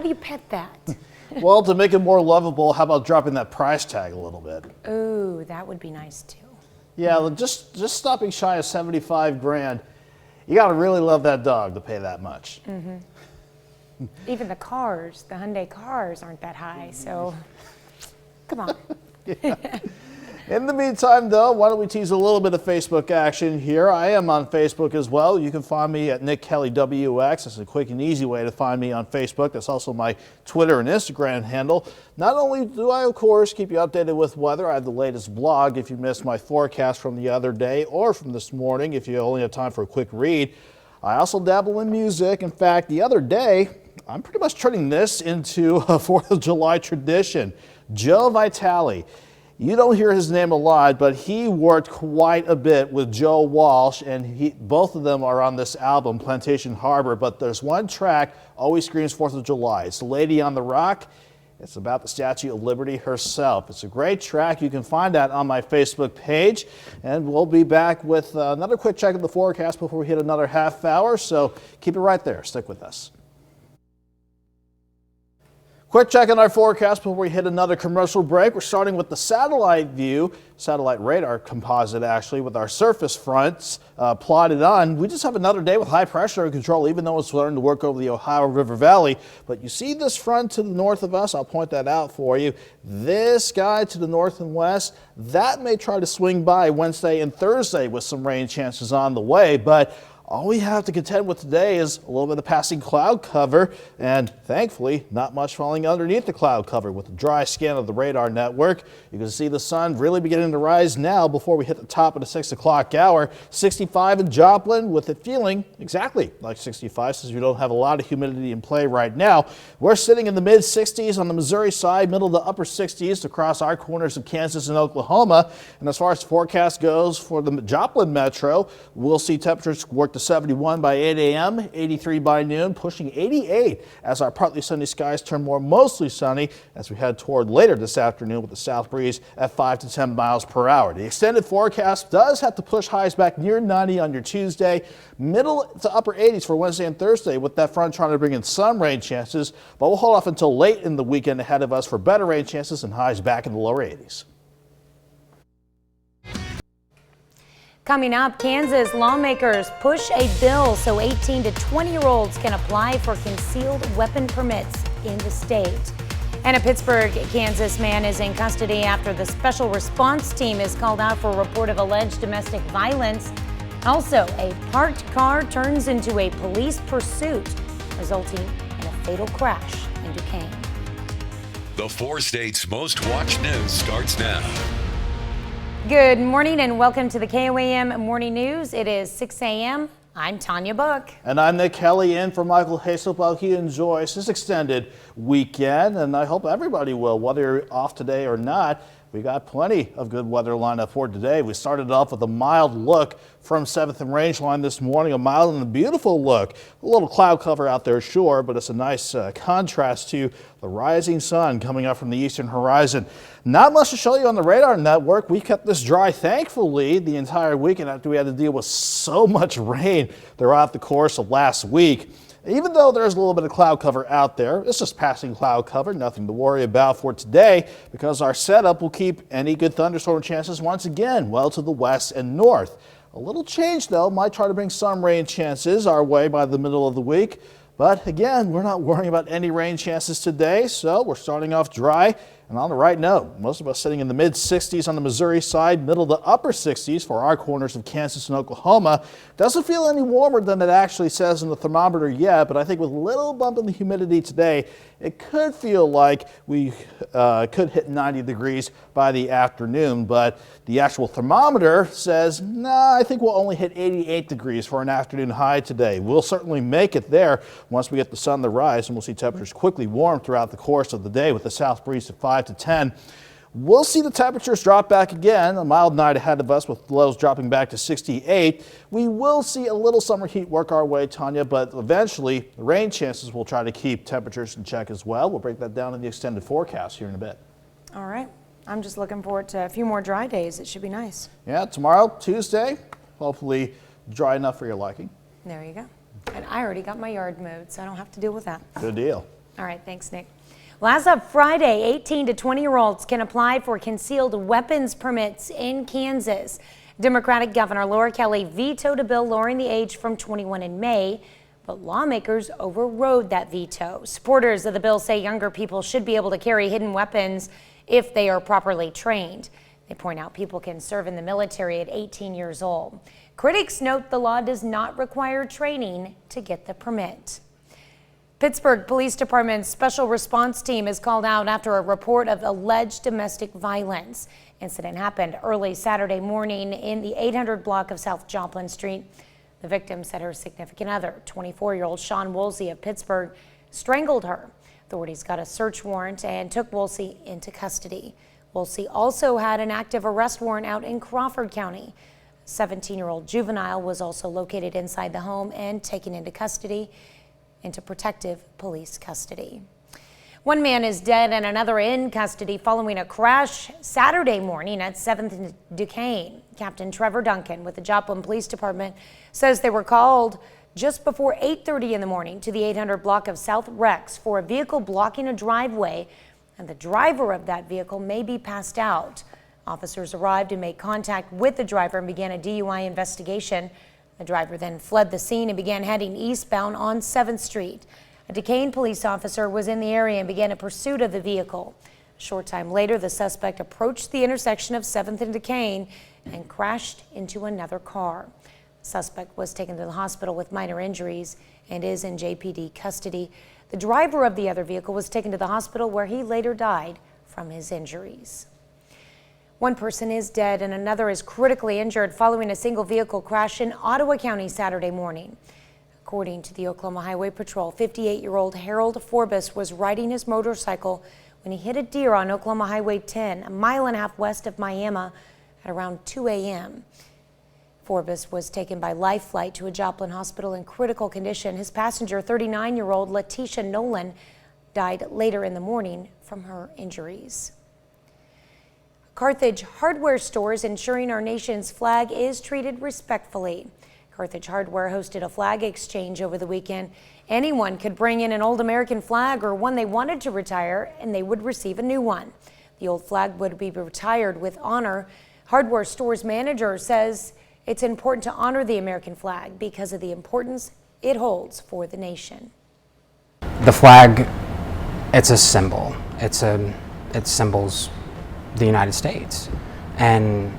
you pet that? Well, to make it more lovable, how about dropping that price tag a little bit? Ooh, that would be nice, too. Yeah, just stopping shy of 75 grand. You got to really love that dog to pay that much. Mm-hmm. Even the cars, the Hyundai cars aren't that high, so come on. Yeah. In the meantime, though, why don't we tease a little bit of Facebook action here? I am on Facebook as well. You can find me at Nick Kelly WX. It's a quick and easy way to find me on Facebook. That's also my Twitter and Instagram handle. Not only do I, of course, keep you updated with weather, I have the latest blog if you missed my forecast from the other day or from this morning if you only have time for a quick read. I also dabble in music. In fact, the other day, I'm pretty much turning this into a 4th of July tradition. Joe Vitale. You don't hear his name a lot, but he worked quite a bit with Joe Walsh, and both of them are on this album, Plantation Harbor. But there's one track always screams 4th of July. It's Lady on the Rock. It's about the Statue of Liberty herself. It's a great track. You can find that on my Facebook page. And we'll be back with another quick check of the forecast before we hit another half hour. So keep it right there. Stick with us. Quick check on our forecast before we hit another commercial break. We're starting with the satellite view, satellite radar composite actually, with our surface fronts plotted on. We just have another day with high pressure under control, even though it's starting to work over the Ohio River Valley. But you see this front to the north of us, I'll point that out for you. This guy to the north and west, that may try to swing by Wednesday and Thursday with some rain chances on the way, but all we have to contend with today is a little bit of passing cloud cover, and thankfully not much falling underneath the cloud cover. With a dry scan of the radar network, you can see the sun really beginning to rise now before we hit the top of the 6 o'clock hour. 65 in Joplin, with it feeling exactly like 65 since we don't have a lot of humidity in play right now. We're sitting in the mid 60s on the Missouri side, middle to upper 60s across our corners of Kansas and Oklahoma. And as far as the forecast goes for the Joplin metro, we'll see temperatures work to 71 by 8 a.m., 83 by noon, pushing 88 as our partly sunny skies turn more mostly sunny as we head toward later this afternoon with the south breeze at 5 to 10 miles per hour. The extended forecast does have to push highs back near 90 on your Tuesday, middle to upper 80s for Wednesday and Thursday, with that front trying to bring in some rain chances, but we'll hold off until late in the weekend ahead of us for better rain chances and highs back in the lower 80s. Coming up, Kansas lawmakers push a bill so 18 to 20-year-olds can apply for concealed weapon permits in the state. And a Pittsburgh, Kansas man is in custody after the special response team is called out for a report of alleged domestic violence. Also, a parked car turns into a police pursuit, resulting in a fatal crash in Duquesne. The 4 states' most watched news starts now. Good morning and welcome to the KOAM Morning News. It is 6 a.m. I'm Tanya Book. And I'm Nick Kelly in for Michael Haslip while he enjoys his extended weekend. And I hope everybody will, whether you're off today or not. We got plenty of good weather lined up for today. We started off with a mild look from 7th and Rangeline this morning, a mild and a beautiful look. A little cloud cover out there, sure, but it's a nice contrast to the rising sun coming up from the eastern horizon. Not much to show you on the radar network. We kept this dry, thankfully, the entire weekend after we had to deal with so much rain throughout the course of last week. Even though there's a little bit of cloud cover out there, it's just passing cloud cover, nothing to worry about for today because our setup will keep any good thunderstorm chances once again well to the west and north. A little change though might try to bring some rain chances our way by the middle of the week. But again, we're not worrying about any rain chances today, so we're starting off dry. And on the right note, most of us sitting in the mid 60s on the Missouri side, middle to upper 60s for our corners of Kansas and Oklahoma. Doesn't feel any warmer than it actually says in the thermometer yet, but I think with a little bump in the humidity today, it could feel like we could hit 90 degrees by the afternoon, but the actual thermometer says, nah, I think we'll only hit 88 degrees for an afternoon high today. We'll certainly make it there once we get the sun to rise, and we'll see temperatures quickly warm throughout the course of the day with the south breeze at 5 to 10. We'll see the temperatures drop back again, a mild night ahead of us with lows dropping back to 68. We will see a little summer heat work our way, Tanya, but eventually the rain chances will try to keep temperatures in check as well. We'll break that down in the extended forecast here in a bit. All right. I'm just looking forward to a few more dry days. It should be nice. Yeah, tomorrow, Tuesday, hopefully dry enough for your liking. There you go. And I already got my yard mowed, so I don't have to deal with that. Good deal. All right. Thanks, Nick. Well, as of Friday, 18 to 20-year-olds can apply for concealed weapons permits in Kansas. Democratic Governor Laura Kelly vetoed a bill lowering the age from 21 in May, but lawmakers overrode that veto. Supporters of the bill say younger people should be able to carry hidden weapons if they are properly trained. They point out people can serve in the military at 18 years old. Critics note the law does not require training to get the permit. Pittsburgh Police Department's special response team is called out after a report of alleged domestic violence. Incident happened early Saturday morning in the 800 block of South Joplin Street. The victim said her significant other, 24-year-old Sean Woolsey of Pittsburgh, strangled her. Authorities got a search warrant and took Woolsey into custody. Woolsey also had an active arrest warrant out in Crawford County. A 17-year-old juvenile was also located inside the home and taken into protective police custody. One man is dead and another in custody following a crash Saturday morning at 7th and Duquesne. Captain Trevor Duncan with the Joplin Police Department says they were called just before 8:30 in the morning to the 800 block of South Rex for a vehicle blocking a driveway, and the driver of that vehicle may be passed out. Officers arrived and made contact with the driver and began a DUI investigation. The driver then fled the scene and began heading eastbound on 7th Street. A Duquesne police officer was in the area and began a pursuit of the vehicle. A short time later, the suspect approached the intersection of 7th and Duquesne and crashed into another car. The suspect was taken to the hospital with minor injuries and is in JPD custody. The driver of the other vehicle was taken to the hospital where he later died from his injuries. One person is dead and another is critically injured following a single vehicle crash in Ottawa County Saturday morning. According to the Oklahoma Highway Patrol, 58-year-old Harold Forbes was riding his motorcycle when he hit a deer on Oklahoma Highway 10, a mile and a half west of Miami at around 2 a.m. Forbes was taken by life flight to a Joplin hospital in critical condition. His passenger, 39-year-old Letitia Nolan, died later in the morning from her injuries. Carthage hardware stores ensuring our nation's flag is treated respectfully. Carthage Hardware hosted a flag exchange over the weekend. Anyone could bring in an old American flag or one they wanted to retire, and they would receive a new one. The old flag would be retired with honor. Hardware stores manager says it's important to honor the American flag because of the importance it holds for the nation. The flag, it's a symbol. It symbols the United States, and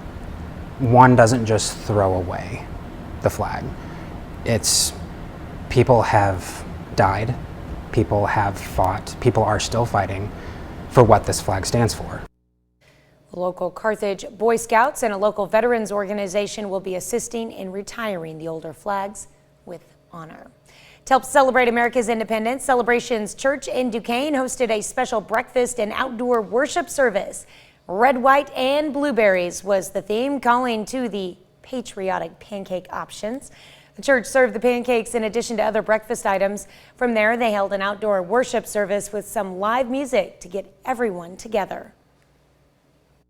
one doesn't just throw away the flag. It's people have died, people have fought, people are still fighting for what this flag stands for. The local Carthage Boy Scouts and a local veterans organization will be assisting in retiring the older flags with honor. To help celebrate America's independence, Celebrations Church in Duquesne hosted a special breakfast and outdoor worship service. Red, white, and blueberries was the theme, calling to the patriotic pancake options. The church served the pancakes in addition to other breakfast items. From there, they held an outdoor worship service with some live music to get everyone together.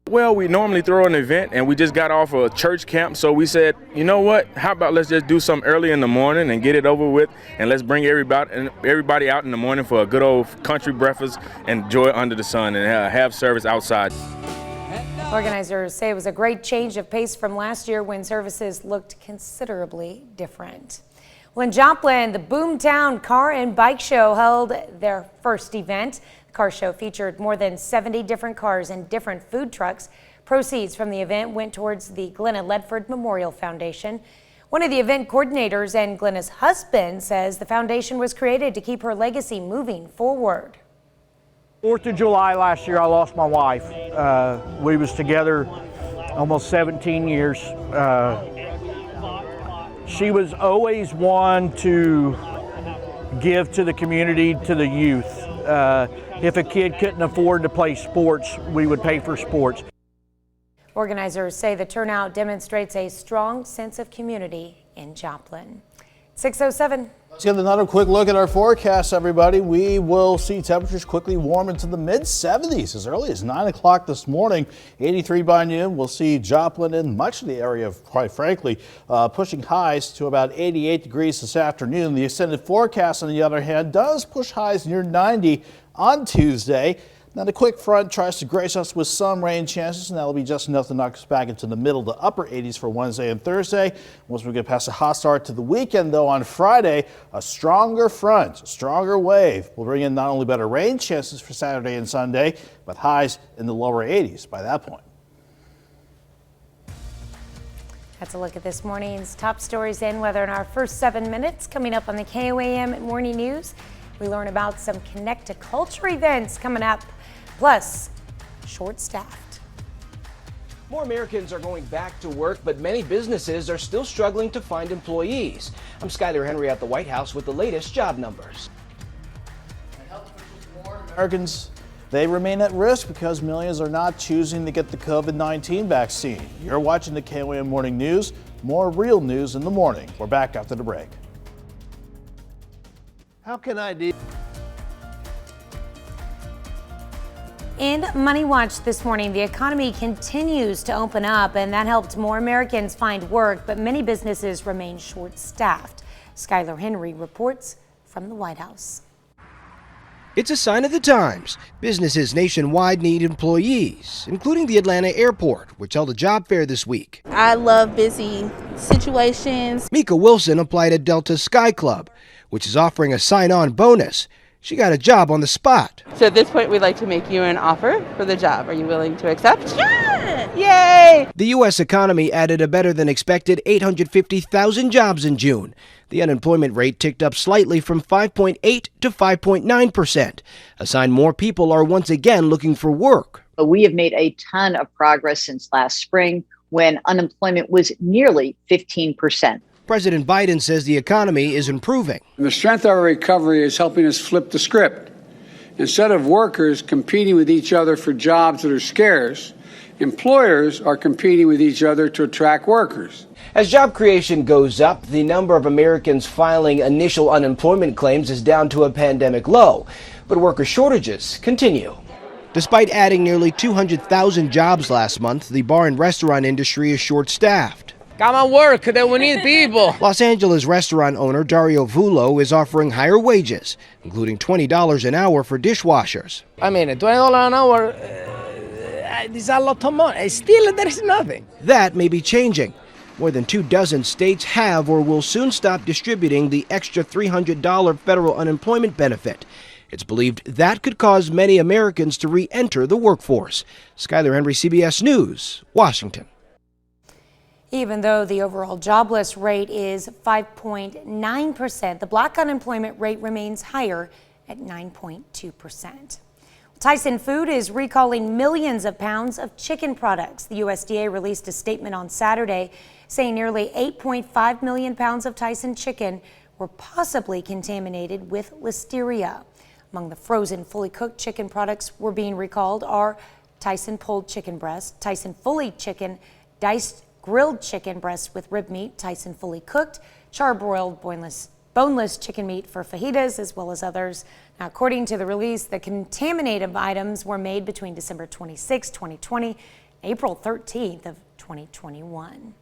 Well, we normally throw an event, and we just got off a church camp, so we said, you know what, how about let's just do something early in the morning and get it over with, and let's bring everybody out in the morning for a good old country breakfast and enjoy it under the sun and have service outside. Organizers say it was a great change of pace from last year when services looked considerably different. Well, in Joplin, the Boomtown Car and Bike Show held their first event. The car show featured more than 70 different cars and different food trucks. Proceeds from the event went towards the Glenna Ledford Memorial Foundation. One of the event coordinators and Glenna's husband says the foundation was created to keep her legacy moving forward. 4th of July last year, I lost my wife. We was together almost 17 years. She was always one to give to the community, to the youth. If a kid couldn't afford to play sports, we would pay for sports. Organizers say the turnout demonstrates a strong sense of community in Joplin. 6:07. Let's get another quick look at our forecast, everybody. We will see temperatures quickly warm into the mid-70s as early as 9 o'clock this morning. 83 by noon. We'll see Joplin and much of the area, quite frankly, pushing highs to about 88 degrees this afternoon. The extended forecast, on the other hand, does push highs near 90 on Tuesday. Now, the quick front tries to grace us with some rain chances, and that'll be just enough to knock us back into the middle to upper 80s for Wednesday and Thursday. Once we get past a hot start to the weekend, though, on Friday, a stronger front, a stronger wave will bring in not only better rain chances for Saturday and Sunday, but highs in the lower 80s by that point. That's a look at this morning's top stories and weather in our first 7 minutes. Coming up on the KOAM Morning News, we learn about some Connect to Culture events coming up. Plus, short-staffed. More Americans are going back to work, but many businesses are still struggling to find employees. I'm Skyler Henry at the White House with the latest job numbers. Americans, they remain at risk because millions are not choosing to get the COVID-19 vaccine. You're watching the KOAM Morning News. More real news in the morning. We're back after the break. How can I do? In Money Watch this morning, the economy continues to open up, and that helped more Americans find work, but many businesses remain short-staffed. Skylar Henry reports from the White House. It's a sign of the times. Businesses nationwide need employees, including the Atlanta airport, which held a job fair this week. I love busy situations. Mika Wilson applied at Delta Sky Club, which is offering a sign-on bonus. She got a job on the spot. So at this point, we'd like to make you an offer for the job. Are you willing to accept? Yeah! Yay! The U.S. economy added a better-than-expected 850,000 jobs in June. The unemployment rate ticked up slightly from 5.8 to 5.9%, a sign more people are once again looking for work. We have made a ton of progress since last spring, when unemployment was nearly 15%. President Biden says the economy is improving. The strength of our recovery is helping us flip the script. Instead of workers competing with each other for jobs that are scarce, employers are competing with each other to attract workers. As job creation goes up, the number of Americans filing initial unemployment claims is down to a pandemic low, but worker shortages continue. Despite adding nearly 200,000 jobs last month, the bar and restaurant industry is short-staffed. Come on work, then we need people. Los Angeles restaurant owner Dario Vullo is offering higher wages, including $20 an hour for dishwashers. I mean, $20 an hour is a lot of money. Still, there is nothing. That may be changing. More than 24 states have or will soon stop distributing the extra $300 federal unemployment benefit. It's believed that could cause many Americans to re-enter the workforce. Skylar Henry, CBS News, Washington. Even though the overall jobless rate is 5.9%, the black unemployment rate remains higher at 9.2%. Tyson Food is recalling millions of pounds of chicken products. The USDA released a statement on Saturday saying nearly 8.5 million pounds of Tyson chicken were possibly contaminated with listeria. Among the frozen, fully cooked chicken products were being recalled are Tyson pulled chicken breast, Tyson fully chicken, diced grilled chicken breast with rib meat, Tyson fully cooked, charbroiled boneless chicken meat for fajitas, as well as others. Now, according to the release, the contaminated items were made between December 26, 2020, and April 13th of 2021.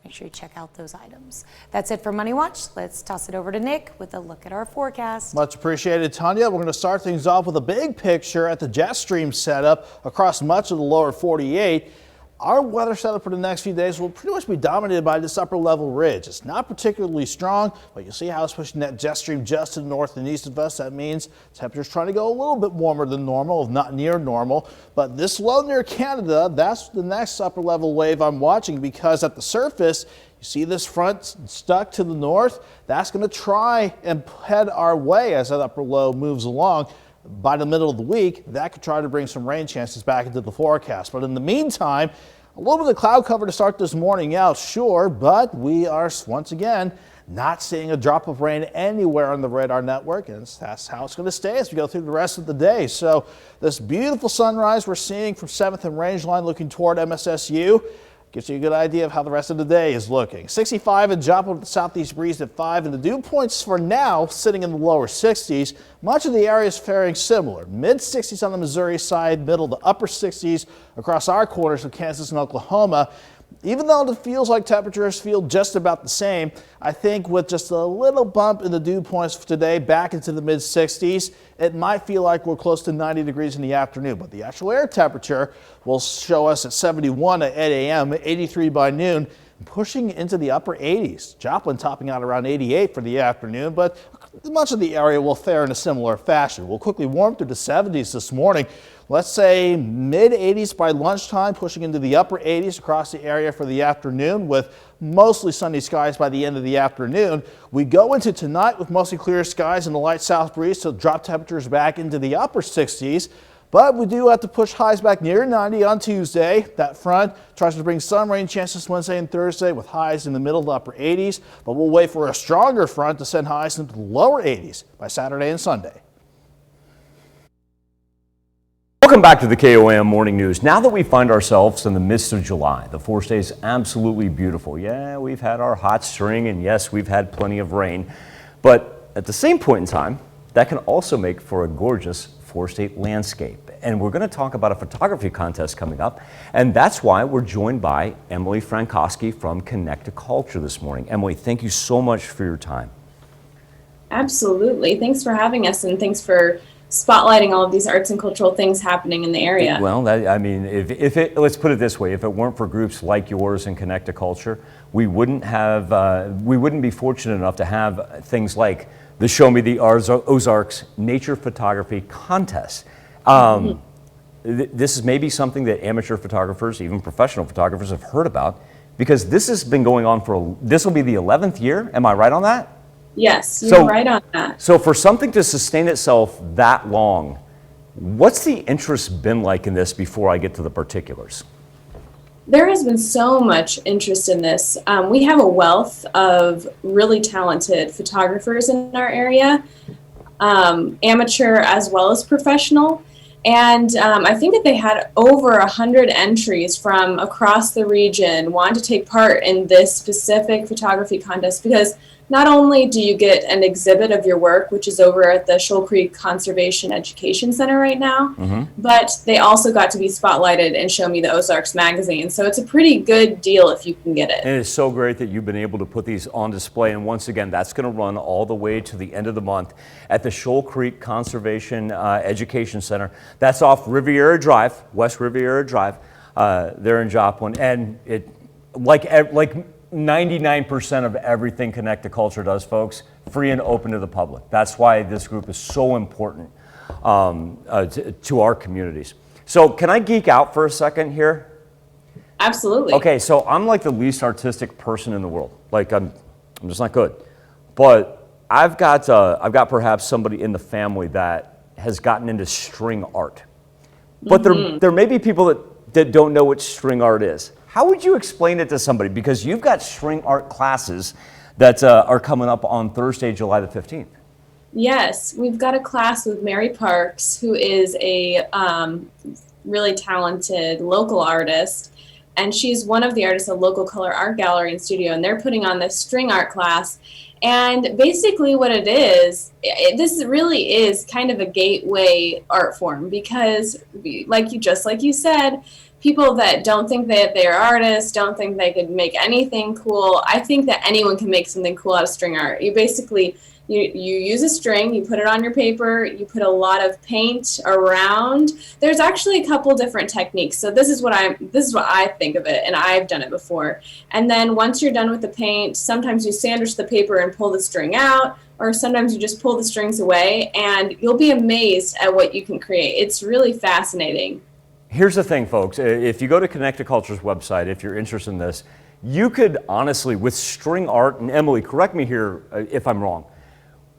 Make sure you check out those items. That's it for Money Watch. Let's toss it over to Nick with a look at our forecast. Much appreciated, Tanya. We're going to start things off with a big picture at the jet stream setup across much of the lower 48. Our weather setup for the next few days will pretty much be dominated by this upper level ridge. It's not particularly strong, but you'll see how it's pushing that jet stream just to the north and east of us. That means temperatures trying to go a little bit warmer than normal, if not near normal. But this low near Canada, that's the next upper level wave I'm watching, because at the surface, you see this front stuck to the north. That's going to try and head our way as that upper low moves along. By the middle of the week, that could try to bring some rain chances back into the forecast. But in the meantime, a little bit of cloud cover to start this morning out, sure, but we are once again not seeing a drop of rain anywhere on the radar network, and that's how it's going to stay as we go through the rest of the day. So this beautiful sunrise we're seeing from 7th and Rangeline looking toward MSSU gives you a good idea of how the rest of the day is looking. 65 in Joplin with the southeast breeze at 5, and the dew points for now sitting in the lower 60s. Much of the area is faring similar. Mid 60s on the Missouri side, middle to upper 60s across our corners of Kansas and Oklahoma. Even though it feels like temperatures feel just about the same, I think with just a little bump in the dew points for today back into the mid 60s, it might feel like we're close to 90 degrees in the afternoon. But the actual air temperature will show us at 71 at 8 a.m., 83 by noon, pushing into the upper 80s. Joplin topping out around 88 for the afternoon, but much of the area will fare in a similar fashion. We'll quickly warm through the 70s this morning. Let's say mid 80s by lunchtime, pushing into the upper 80s across the area for the afternoon with mostly sunny skies by the end of the afternoon. We go into tonight with mostly clear skies and a light south breeze to drop temperatures back into the upper 60s. But we do have to push highs back near 90 on Tuesday. That front tries to bring some rain chances Wednesday and Thursday with highs in the middle to upper 80s. But we'll wait for a stronger front to send highs into the lower 80s by Saturday and Sunday. Welcome back to the KOAM Morning News. Now that we find ourselves in the midst of July, the forest day is absolutely beautiful. Yeah, we've had our hot string, and yes, we've had plenty of rain. But at the same point in time, that can also make for a gorgeous forest day landscape. and we're going to talk about a photography contest coming up. And that's why we're joined by Emily Frankowski from Connect to Culture this morning. Emily, thank you so much for your time. Absolutely. Thanks for having us, and thanks for spotlighting all of these arts and cultural things happening in the area. Well, let's put it this way: if it weren't for groups like yours and Connect to Culture, we wouldn't be fortunate enough to have things like the Show Me the Ozarks Nature Photography Contest. This is maybe something that amateur photographers, even professional photographers, have heard about, because this has been going on this will be the 11th year. Am I right on that? Yes, you're right on that. So for something to sustain itself that long, what's the interest been like in this before I get to the particulars? There has been so much interest in this. We have a wealth of really talented photographers in our area, amateur as well as professional. And I think that they had over 100 entries from across the region wanting to take part in this specific photography contest, because not only do you get an exhibit of your work, which is over at the Shoal Creek Conservation Education Center right now, but they also got to be spotlighted in Show Me the Ozarks magazine. So it's a pretty good deal if you can get it. And it is so great that you've been able to put these on display. And once again, that's going to run all the way to the end of the month at the Shoal Creek Conservation Education Center. That's off Riviera Drive, West Riviera Drive, there in Joplin. And it, like 99% of everything Connect to Culture does, folks, free and open to the public. That's why this group is so important to our communities. So can I geek out for a second here? Absolutely. Okay, so I'm like the least artistic person in the world. Like I'm just not good. But I've got perhaps somebody in the family that has gotten into string art. But there may be people that don't know what string art is. How would you explain it to somebody? Because you've got string art classes that are coming up on Thursday, July the 15th. Yes, we've got a class with Mary Parks, who is a really talented local artist. And she's one of the artists of Local Color Art Gallery and Studio, and they're putting on this string art class. And basically what it is, this really is kind of a gateway art form, because like you said, people that don't think that they're artists, don't think they could make anything cool. I think that anyone can make something cool out of string art. You basically, you use a string, you put it on your paper, you put a lot of paint around. There's actually a couple different techniques. So this is what I think of it, and I've done it before. And then once you're done with the paint, sometimes you sandwich the paper and pull the string out, or sometimes you just pull the strings away, and you'll be amazed at what you can create. It's really fascinating. Here's the thing, folks. If you go to Connect to Culture's website, if you're interested in this, you could honestly, with string art, and Emily, correct me here if I'm wrong,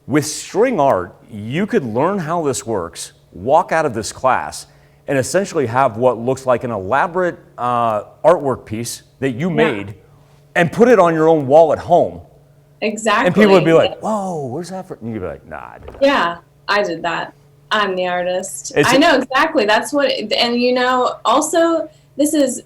with string art, you could learn how this works, walk out of this class, and essentially have what looks like an elaborate artwork piece that you made and put it on your own wall at home. Exactly. And people would be like, whoa, where's that from? And you'd be like, nah, I did that. Yeah, I did that. I'm the artist. I know exactly. That's what, and also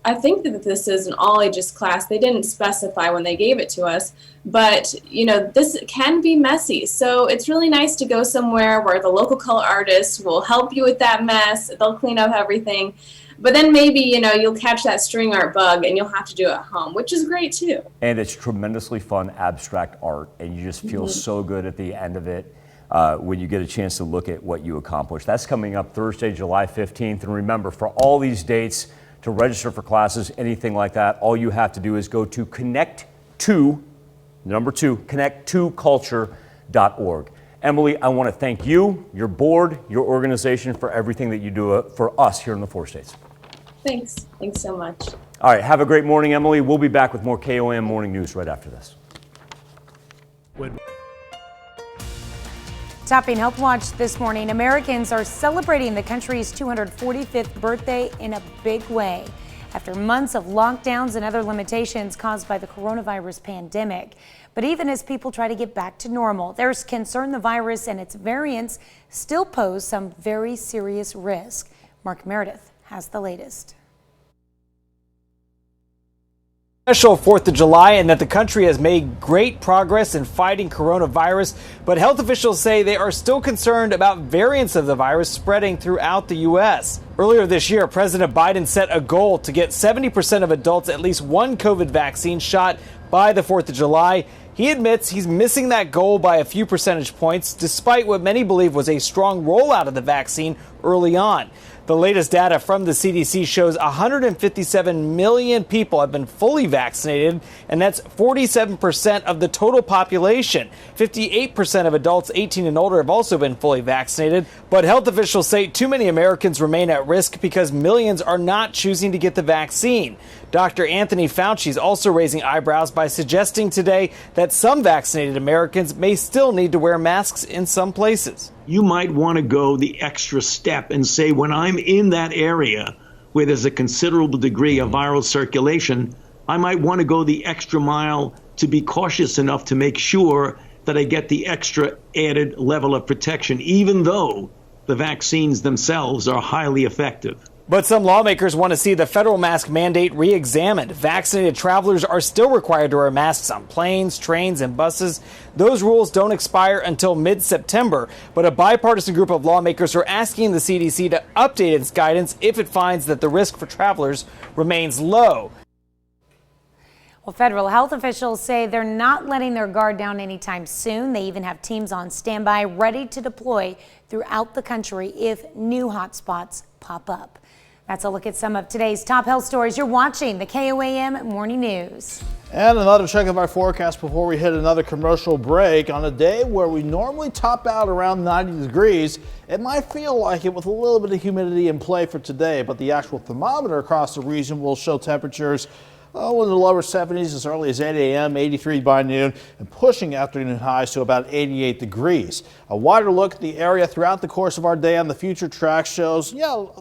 I think that this is an all ages class. They didn't specify when they gave it to us, but this can be messy. So it's really nice to go somewhere where the local color artists will help you with that mess. They'll clean up everything. But then maybe, you'll catch that string art bug and you'll have to do it at home, which is great too. And it's tremendously fun abstract art, and you just feel so good at the end of it. When you get a chance to look at what you accomplished. That's coming up Thursday, July 15th. And remember, for all these dates, to register for classes, anything like that, all you have to do is go to connect2culture.org. Emily, I want to thank you, your board, your organization for everything that you do for us here in the 4 states. Thanks. Thanks so much. All right, have a great morning, Emily. We'll be back with more KOAM Morning News right after this. Topping Health Watch this morning, Americans are celebrating the country's 245th birthday in a big way after months of lockdowns and other limitations caused by the coronavirus pandemic. But even as people try to get back to normal, there's concern the virus and its variants still pose some very serious risk. Mark Meredith has the latest. Special 4th of July and that the country has made great progress in fighting coronavirus, but health officials say they are still concerned about variants of the virus spreading throughout the U.S. Earlier this year, President Biden set a goal to get 70% of adults at least one COVID vaccine shot by the 4th of July. He admits he's missing that goal by a few percentage points, despite what many believe was a strong rollout of the vaccine early on. The latest data from the CDC shows 157 million people have been fully vaccinated, and that's 47% of the total population. 58% of adults 18 and older have also been fully vaccinated, but health officials say too many Americans remain at risk because millions are not choosing to get the vaccine. Dr. Anthony Fauci is also raising eyebrows by suggesting today that some vaccinated Americans may still need to wear masks in some places. You might want to go the extra step and say, when I'm in that area where there's a considerable degree of viral circulation, I might want to go the extra mile to be cautious enough to make sure that I get the extra added level of protection, even though the vaccines themselves are highly effective. But some lawmakers want to see the federal mask mandate re-examined. Vaccinated travelers are still required to wear masks on planes, trains, and buses. Those rules don't expire until mid-September, but a bipartisan group of lawmakers are asking the CDC to update its guidance if it finds that the risk for travelers remains low. Well, federal health officials say they're not letting their guard down anytime soon. They even have teams on standby ready to deploy throughout the country if new hotspots pop up. That's a look at some of today's top health stories. You're watching the KOAM Morning News. And another check of our forecast before we hit another commercial break. On a day where we normally top out around 90 degrees, it might feel like it with a little bit of humidity in play for today, but the actual thermometer across the region will show temperatures in the lower 70s as early as 8 a.m., 83 by noon, and pushing afternoon highs to about 88 degrees. A wider look at the area throughout the course of our day on the future track shows,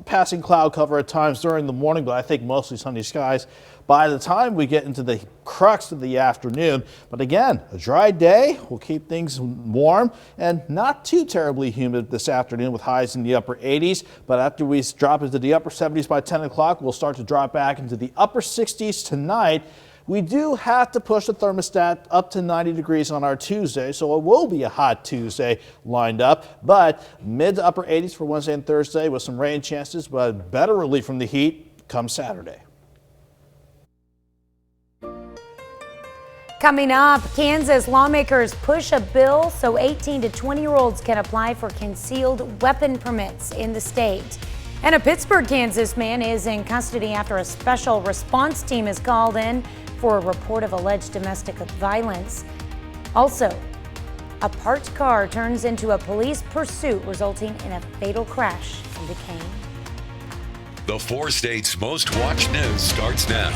passing cloud cover at times during the morning, but I think mostly sunny skies by the time we get into the crux of the afternoon. But again, a dry day will keep things warm and not too terribly humid this afternoon with highs in the upper 80s. But after we drop into the upper 70s by 10 o'clock, we'll start to drop back into the upper 60s tonight. We do have to push the thermostat up to 90 degrees on our Tuesday, so it will be a hot Tuesday lined up. But mid to upper 80s for Wednesday and Thursday with some rain chances, but better relief from the heat come Saturday. Coming up, Kansas lawmakers push a bill so 18 to 20-year-olds can apply for concealed weapon permits in the state. And a Pittsburgh, Kansas man is in custody after a special response team is called in for a report of alleged domestic violence. Also, a parked car turns into a police pursuit, resulting in a fatal crash in Duquesne. The 4 states' most watched news starts now.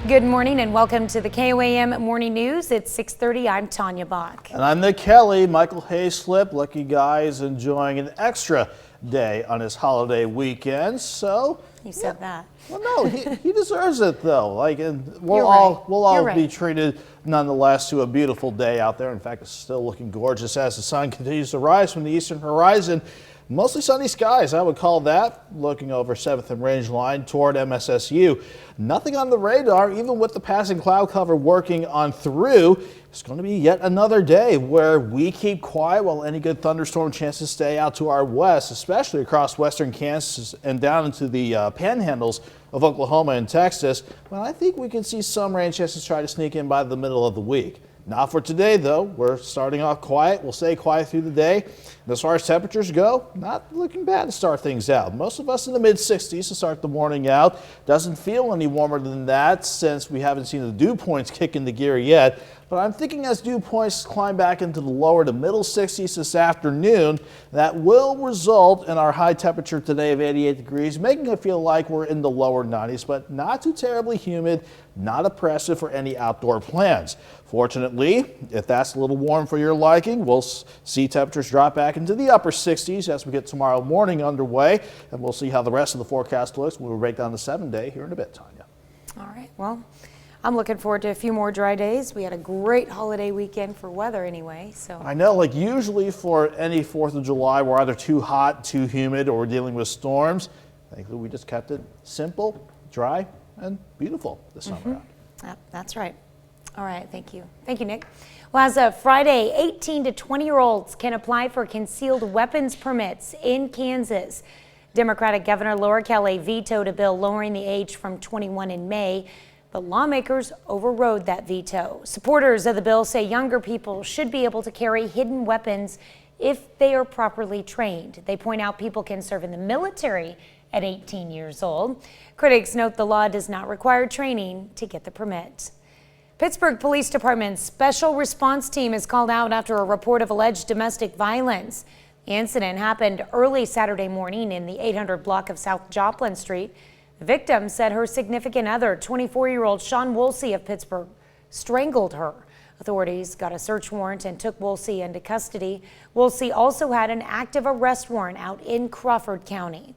Good morning and welcome to the KOAM Morning News. It's 6:30. I'm Tanya Bach. And I'm Nick Kelly. Michael Hayslip, lucky guy, is enjoying an extra day on his holiday weekend. So you said that. Well, no, he deserves it though. And we'll You're all right. be treated nonetheless to a beautiful day out there. In fact, it's still looking gorgeous as the sun continues to rise from the eastern horizon. Mostly sunny skies, I would call that, looking over 7th and Range Line toward MSSU. Nothing on the radar, even with the passing cloud cover working on through. It's going to be yet another day where we keep quiet while any good thunderstorm chances stay out to our west, especially across western Kansas and down into the panhandles of Oklahoma and Texas. Well, I think we can see some rain chances try to sneak in by the middle of the week. Not for today, though. We're starting off quiet. We'll stay quiet through the day. And as far as temperatures go, not looking bad to start things out. Most of us in the mid-60s to start the morning out. Doesn't feel any warmer than that since we haven't seen the dew points kick into gear yet. But I'm thinking as dew points climb back into the lower to middle 60s this afternoon, that will result in our high temperature today of 88 degrees, making it feel like we're in the lower 90s, but not too terribly humid, not oppressive for any outdoor plans. Fortunately, if that's a little warm for your liking, we'll see temperatures drop back into the upper 60s as we get tomorrow morning underway, and we'll see how the rest of the forecast looks when we break down the 7-day here in a bit, Tanya. All right, well, I'm looking forward to a few more dry days. We had a great holiday weekend for weather anyway, so. I know, like usually for any 4th of July, we're either too hot, too humid, or we're dealing with storms. Thankfully, we just kept it simple, dry, and beautiful this time around. Yep, that's right. All right, thank you. Thank you, Nick. Well, as of Friday, 18 to 20-year-olds can apply for concealed weapons permits in Kansas. Democratic Governor Laura Kelly vetoed a bill lowering the age from 21 in May, but lawmakers overrode that veto. Supporters of the bill say younger people should be able to carry hidden weapons if they are properly trained. They point out people can serve in the military at 18 years old. Critics note the law does not require training to get the permit. Pittsburgh Police Department's Special Response Team is called out after a report of alleged domestic violence. The incident happened early Saturday morning in the 800 block of South Joplin Street. The victim said her significant other, 24-year-old Sean Woolsey of Pittsburgh, strangled her. Authorities got a search warrant and took Woolsey into custody. Woolsey also had an active arrest warrant out in Crawford County.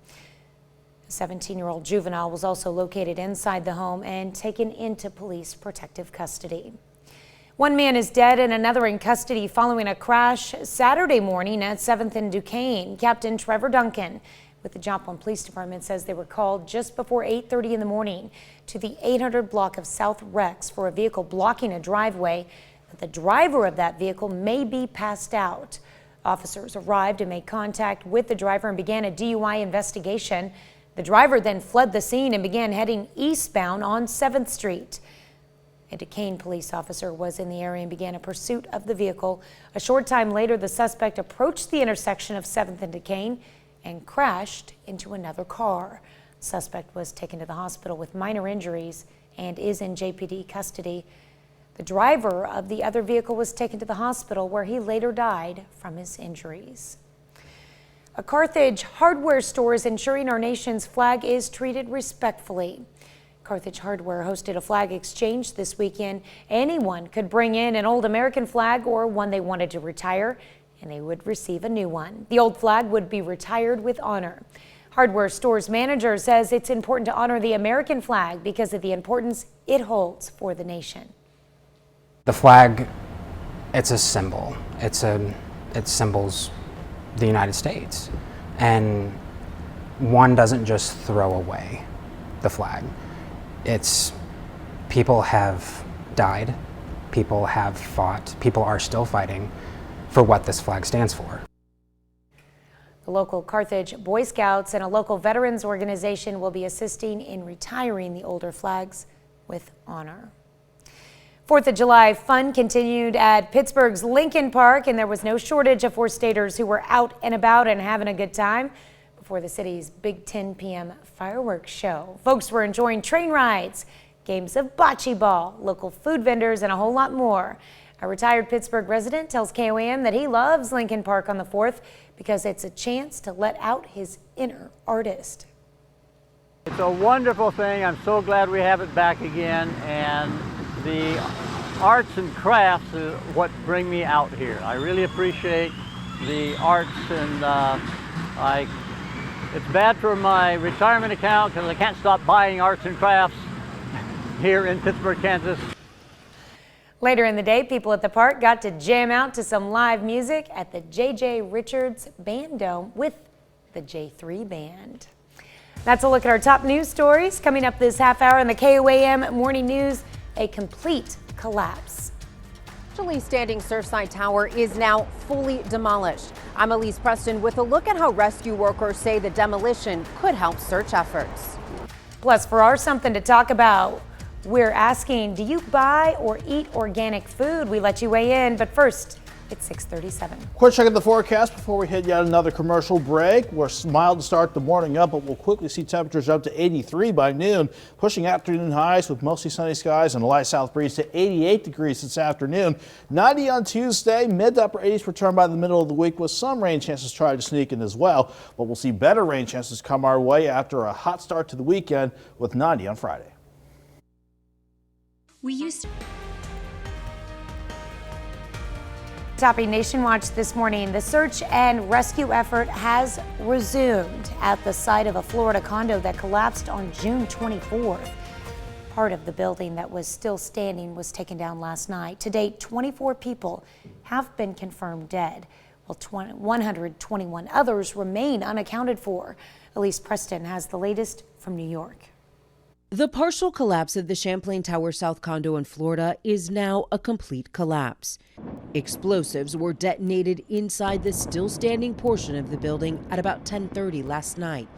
A 17-year-old juvenile was also located inside the home and taken into police protective custody. One man is dead and another in custody following a crash Saturday morning at 7th and Duquesne. Captain Trevor Duncan with the Joplin Police Department says they were called just before 8:30 in the morning to the 800 block of South Rex for a vehicle blocking a driveway. The driver of that vehicle may be passed out. Officers arrived and made contact with the driver and began a DUI investigation. The driver then fled the scene and began heading eastbound on 7th Street. A Duquesne police officer was in the area and began a pursuit of the vehicle. A short time later, the suspect approached the intersection of 7th and Duquesne and crashed into another car. The suspect was taken to the hospital with minor injuries and is in JPD custody. The driver of the other vehicle was taken to the hospital where he later died from his injuries. A Carthage hardware store is ensuring our nation's flag is treated respectfully. Carthage Hardware hosted a flag exchange this weekend. Anyone could bring in an old American flag or one they wanted to retire, and they would receive a new one. The old flag would be retired with honor. Hardware store's manager says it's important to honor the American flag because of the importance it holds for the nation. The flag, it's a symbol. It symbols the United States. And one doesn't just throw away the flag. People have died, people have fought, people are still fighting for what this flag stands for. The local Carthage Boy Scouts and a local veterans organization will be assisting in retiring the older flags with honor. 4th of July fun continued at Pittsburgh's Lincoln Park, and there was no shortage of 4-staters who were out and about and having a good time before the city's big 10 p.m. fireworks show. Folks were enjoying train rides, games of bocce ball, local food vendors, and a whole lot more. A retired Pittsburgh resident tells KOAM that he loves Lincoln Park on the 4th because it's a chance to let out his inner artist. It's a wonderful thing. I'm so glad we have it back again, and the arts and crafts is what bring me out here. I really appreciate the arts, and it's bad for my retirement account because I can't stop buying arts and crafts here in Pittsburgh, Kansas. Later in the day, people at the park got to jam out to some live music at the J.J. Richards Band Dome with the J3 Band. That's a look at our top news stories. Coming up this half hour in the KOAM Morning News, a complete collapse. The standing Surfside Tower is now fully demolished. I'm Elise Preston with a look at how rescue workers say the demolition could help search efforts. Plus, for our Something to Talk About, we're asking, do you buy or eat organic food? We let you weigh in, but first, it's 6:37. Quick check of the forecast before we hit yet another commercial break. We're mild to start the morning up, but we'll quickly see temperatures up to 83 by noon, pushing afternoon highs with mostly sunny skies and a light south breeze to 88 degrees this afternoon. 90 on Tuesday, mid to upper 80s return by the middle of the week with some rain chances try to sneak in as well. But we'll see better rain chances come our way after a hot start to the weekend with 90 on Friday. Topping Nation Watch this morning, the search and rescue effort has resumed at the site of a Florida condo that collapsed on June 24th. Part of the building that was still standing was taken down last night. To date, 24 people have been confirmed dead, while 121 others remain unaccounted for. Elise Preston has the latest from New York. The partial collapse of the Champlain Tower South condo in Florida is now a complete collapse. Explosives were detonated inside the still standing portion of the building at about 10:30 last night.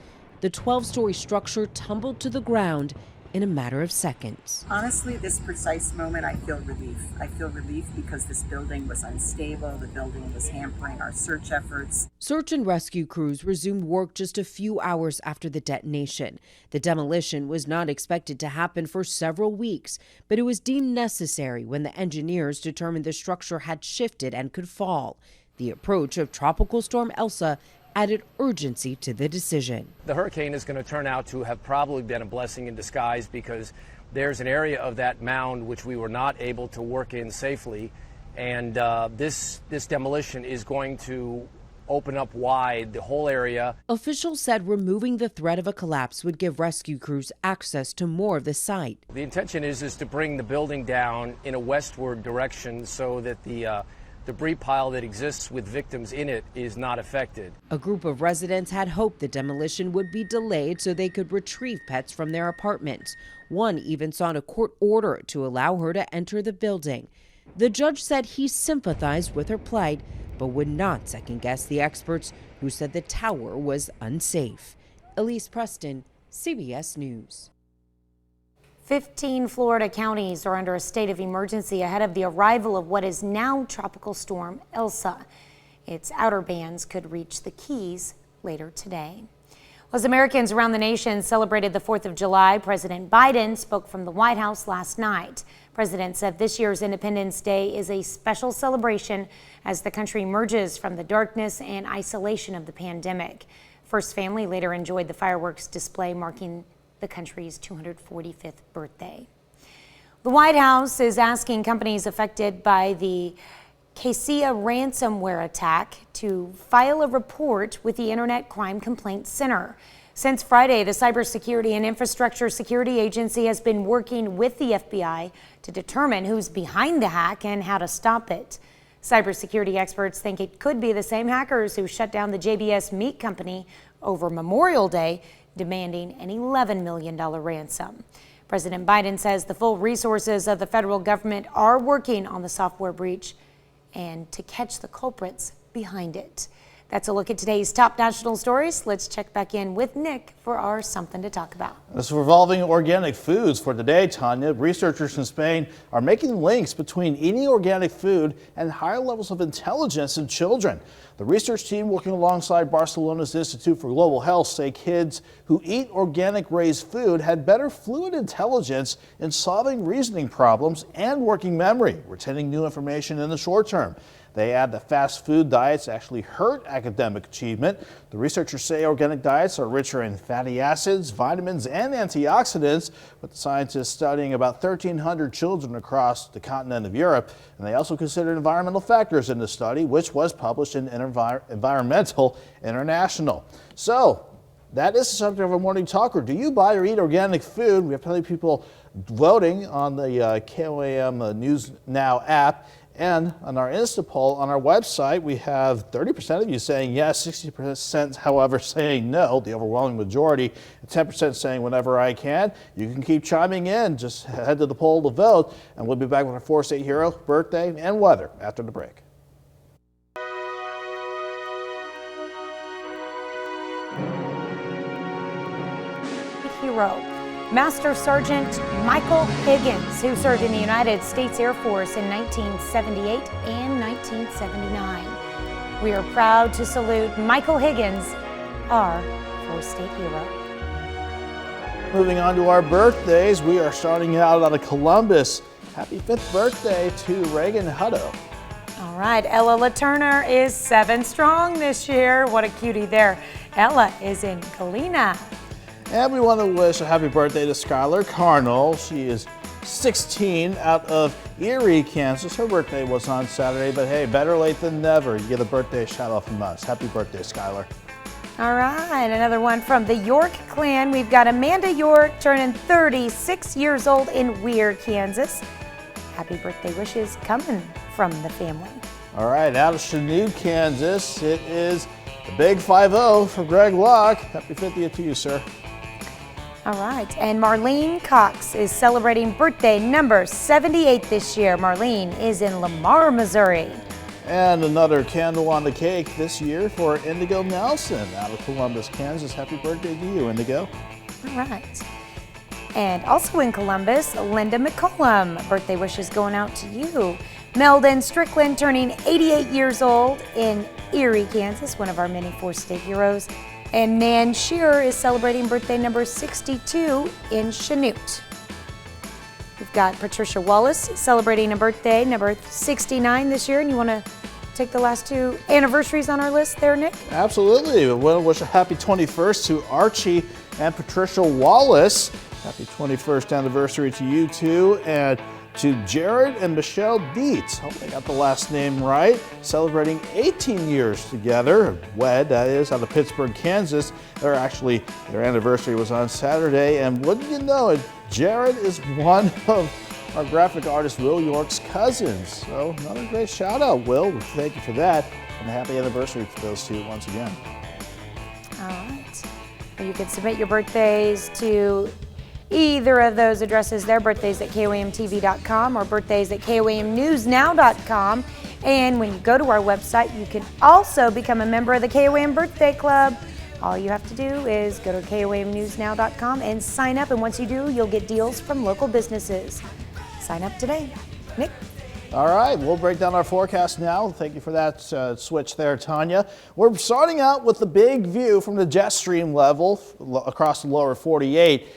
The 12-story structure tumbled to the ground in a matter of seconds. Honestly, this precise moment, I feel relief. I feel relief because this building was unstable. The building was hampering our search efforts. Search and rescue crews resumed work just a few hours after the detonation. The demolition was not expected to happen for several weeks, but it was deemed necessary when the engineers determined the structure had shifted and could fall. The approach of Tropical Storm Elsa added urgency to the decision. The hurricane is going to turn out to have probably been a blessing in disguise because there's an area of that mound which we were not able to work in safely, and this demolition is going to open up wide the whole area. Officials said removing the threat of a collapse would give rescue crews access to more of the site. The intention is to bring the building down in a westward direction so that the debris pile that exists with victims in it is not affected. A group of residents had hoped the demolition would be delayed so they could retrieve pets from their apartments. One even sought a court order to allow her to enter the building. The judge said he sympathized with her plight, but would not second-guess the experts who said the tower was unsafe. Elise Preston, CBS News. 15 Florida counties are under a state of emergency ahead of the arrival of what is now Tropical Storm Elsa. Its outer bands could reach the Keys later today. As Americans around the nation celebrated the 4th of July, President Biden spoke from the White House last night. The president said this year's Independence Day is a special celebration as the country emerges from the darkness and isolation of the pandemic. First Family later enjoyed the fireworks display marking the country's 245th birthday. The White House is asking companies affected by the Cassia ransomware attack to file a report with the Internet Crime Complaint Center. Since Friday, the Cybersecurity and Infrastructure Security Agency has been working with the FBI to determine who's behind the hack and how to stop it. Cybersecurity experts think it could be the same hackers who shut down the JBS meat company over Memorial Day, demanding an $11 million ransom. President Biden says the full resources of the federal government are working on the software breach and to catch the culprits behind it. That's a look at today's top national stories. Let's check back in with Nick for our Something to Talk About. This revolving organic foods for today, Tanya. Researchers in Spain are making links between eating organic food and higher levels of intelligence in children. The research team working alongside Barcelona's Institute for Global Health say kids who eat organic raised food had better fluid intelligence in solving reasoning problems and working memory, retaining new information in the short term. They add that fast food diets actually hurt academic achievement. The researchers say organic diets are richer in fatty acids, vitamins, and antioxidants, with the scientists studying about 1,300 children across the continent of Europe. And they also considered environmental factors in the study, which was published in Environmental International. So that is the subject of our morning talker. Do you buy or eat organic food? We have plenty of people voting on the KOAM News Now app. And on our Insta poll on our website, we have 30% of you saying yes, 60% however saying no, the overwhelming majority, and 10% saying whenever I can. You can keep chiming in, just head to the poll to vote, and we'll be back with our 4-state hero, birthday, and weather after the break. Hero. Master Sergeant Michael Higgins, who served in the United States Air Force in 1978 and 1979. We are proud to salute Michael Higgins, our 4-state hero. Moving on to our birthdays, we are starting out of Columbus. Happy 5th birthday to Reagan Hutto. All right, Ella LaTurner is 7 strong this year. What a cutie there. Ella is in Galena. And we want to wish a happy birthday to Skylar Carnell. She is 16 out of Erie, Kansas. Her birthday was on Saturday, but hey, better late than never. You get a birthday shout out from us. Happy birthday, Skylar. All right, another one from the York clan. We've got Amanda York turning 36 years old in Weir, Kansas. Happy birthday wishes coming from the family. All right, out of Chanute, Kansas, it is the big 5-0 for Greg Locke. Happy 50th to you, sir. All right, and Marlene Cox is celebrating birthday number 78 this year. Marlene is in Lamar, Missouri. And another candle on the cake this year for Indigo Nelson out of Columbus, Kansas. Happy birthday to you, Indigo. All right. And also in Columbus, Linda McCollum. Birthday wishes going out to you. Meldon Strickland turning 88 years old in Erie, Kansas, one of our many four-state heroes. And Nan Shearer is celebrating birthday number 62 in Chanute. We've got Patricia Wallace celebrating a birthday number 69 this year. And you want to take the last two anniversaries on our list there, Nick? Absolutely. We want to wish a happy 21st to Archie and Patricia Wallace. Happy 21st anniversary to you two. And to Jared and Michelle Dietz, hope I got the last name right, celebrating 18 years together, wed, that is, out of Pittsburgh, Kansas. Their anniversary was on Saturday, and wouldn't you know it, Jared is one of our graphic artist Will York's cousins. So another great shout out, Will. Thank you for that, and a happy anniversary to those two once again. All right. Well, you can submit your birthdays to either of those addresses there, birthdays at KOAMTV.com or birthdays at KOAMNewsNow.com. And when you go to our website, you can also become a member of the KOAM Birthday Club. All you have to do is go to KOAMNewsNow.com and sign up. And once you do, you'll get deals from local businesses. Sign up today. Nick? All right, we'll break down our forecast now. Thank you for that switch there, Tanya. We're starting out with the big view from the jet stream level across the lower 48.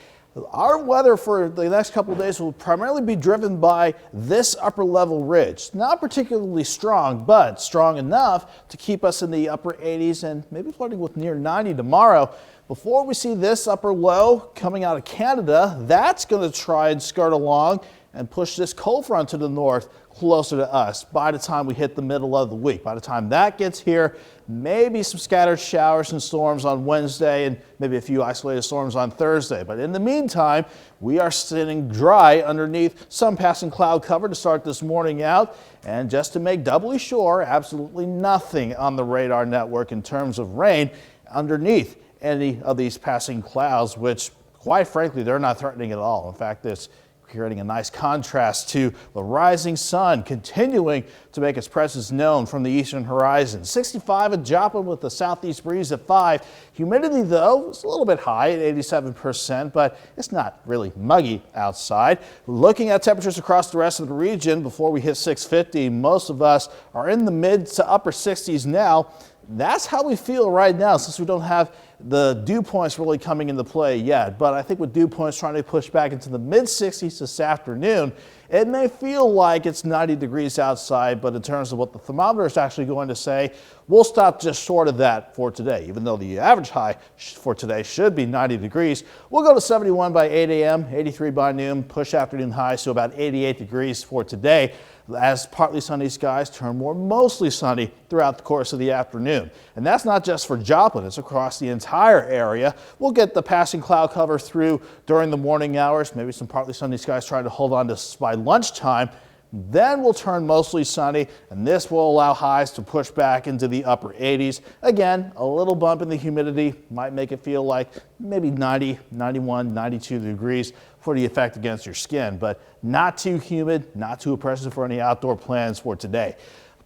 Our weather for the next couple of days will primarily be driven by this upper level ridge. Not particularly strong, but strong enough to keep us in the upper 80s and maybe flirting with near 90 tomorrow. Before we see this upper low coming out of Canada, that's going to try and skirt along and push this cold front to the north closer to us by the time we hit the middle of the week. By the time that gets here, maybe some scattered showers and storms on Wednesday and maybe a few isolated storms on Thursday. But in the meantime, we are sitting dry underneath some passing cloud cover to start this morning out. And just to make doubly sure, absolutely nothing on the radar network in terms of rain underneath any of these passing clouds, which quite frankly, they're not threatening at all. In fact, it's creating a nice contrast to the rising sun continuing to make its presence known from the eastern horizon. 65 at Joplin with the southeast breeze at 5. Humidity, though, is a little bit high at 87%, but it's not really muggy outside. Looking at temperatures across the rest of the region before we hit 650, most of us are in the mid to upper 60s now. That's how we feel right now since we don't have the dew points really coming into play yet. But I think with dew points trying to push back into the mid 60s this afternoon, it may feel like it's 90 degrees outside, but in terms of what the thermometer is actually going to say, we'll stop just short of that for today. Even though the average high for today should be 90 degrees, we'll go to 71 by 8 a.m., 83 by noon, push afternoon highs to about 88 degrees for today, as partly sunny skies turn more mostly sunny throughout the course of the afternoon. And that's not just for Joplin, it's across the entire area. We'll get the passing cloud cover through during the morning hours, maybe some partly sunny skies trying to hold on to by lunchtime. Then we'll turn mostly sunny, and this will allow highs to push back into the upper 80s. Again, a little bump in the humidity might make it feel like maybe 90, 91, 92 degrees for the effect against your skin, but not too humid, not too oppressive for any outdoor plans for today.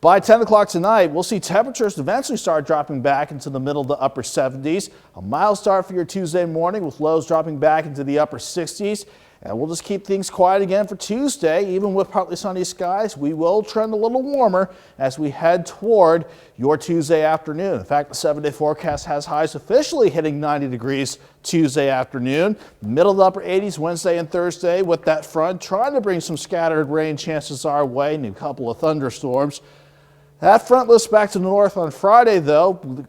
By 10 o'clock tonight, we'll see temperatures eventually start dropping back into the middle to upper 70s. A mild start for your Tuesday morning with lows dropping back into the upper 60s. And we'll just keep things quiet again for Tuesday. Even with partly sunny skies, we will trend a little warmer as we head toward your Tuesday afternoon. In fact, the 7-day forecast has highs officially hitting 90 degrees Tuesday afternoon. Middle to upper 80s Wednesday and Thursday with that front trying to bring some scattered rain chances our way and a couple of thunderstorms. That front lifts back to the north on Friday, though,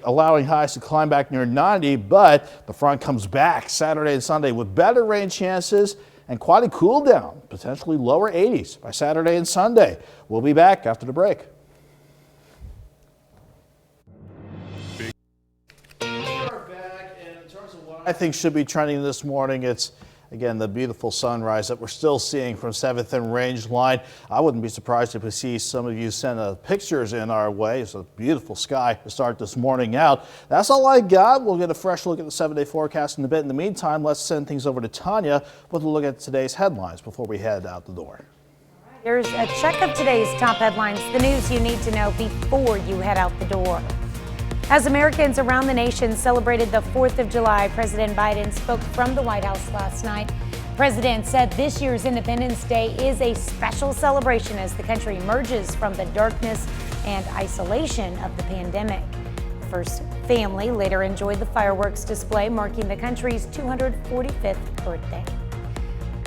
allowing highs to climb back near 90, but the front comes back Saturday and Sunday with better rain chances and quite a cool down, potentially lower 80s by Saturday and Sunday. We'll be back after the break. We are back, and in terms of what I think should be trending this morning, it's Again, the beautiful sunrise that we're still seeing from 7th and Range Line. I wouldn't be surprised if we see some of you send pictures in our way. It's a beautiful sky to start this morning out. That's all I got. We'll get a fresh look at the 7-day forecast in a bit. In the meantime, let's send things over to Tanya with a look at today's headlines before we head out the door. Here's a check of today's top headlines, the news you need to know before you head out the door. As Americans around the nation celebrated the 4th of July, President Biden spoke from the White House last night. The president said this year's Independence Day is a special celebration as the country emerges from the darkness and isolation of the pandemic. The first family later enjoyed the fireworks display marking the country's 245th birthday.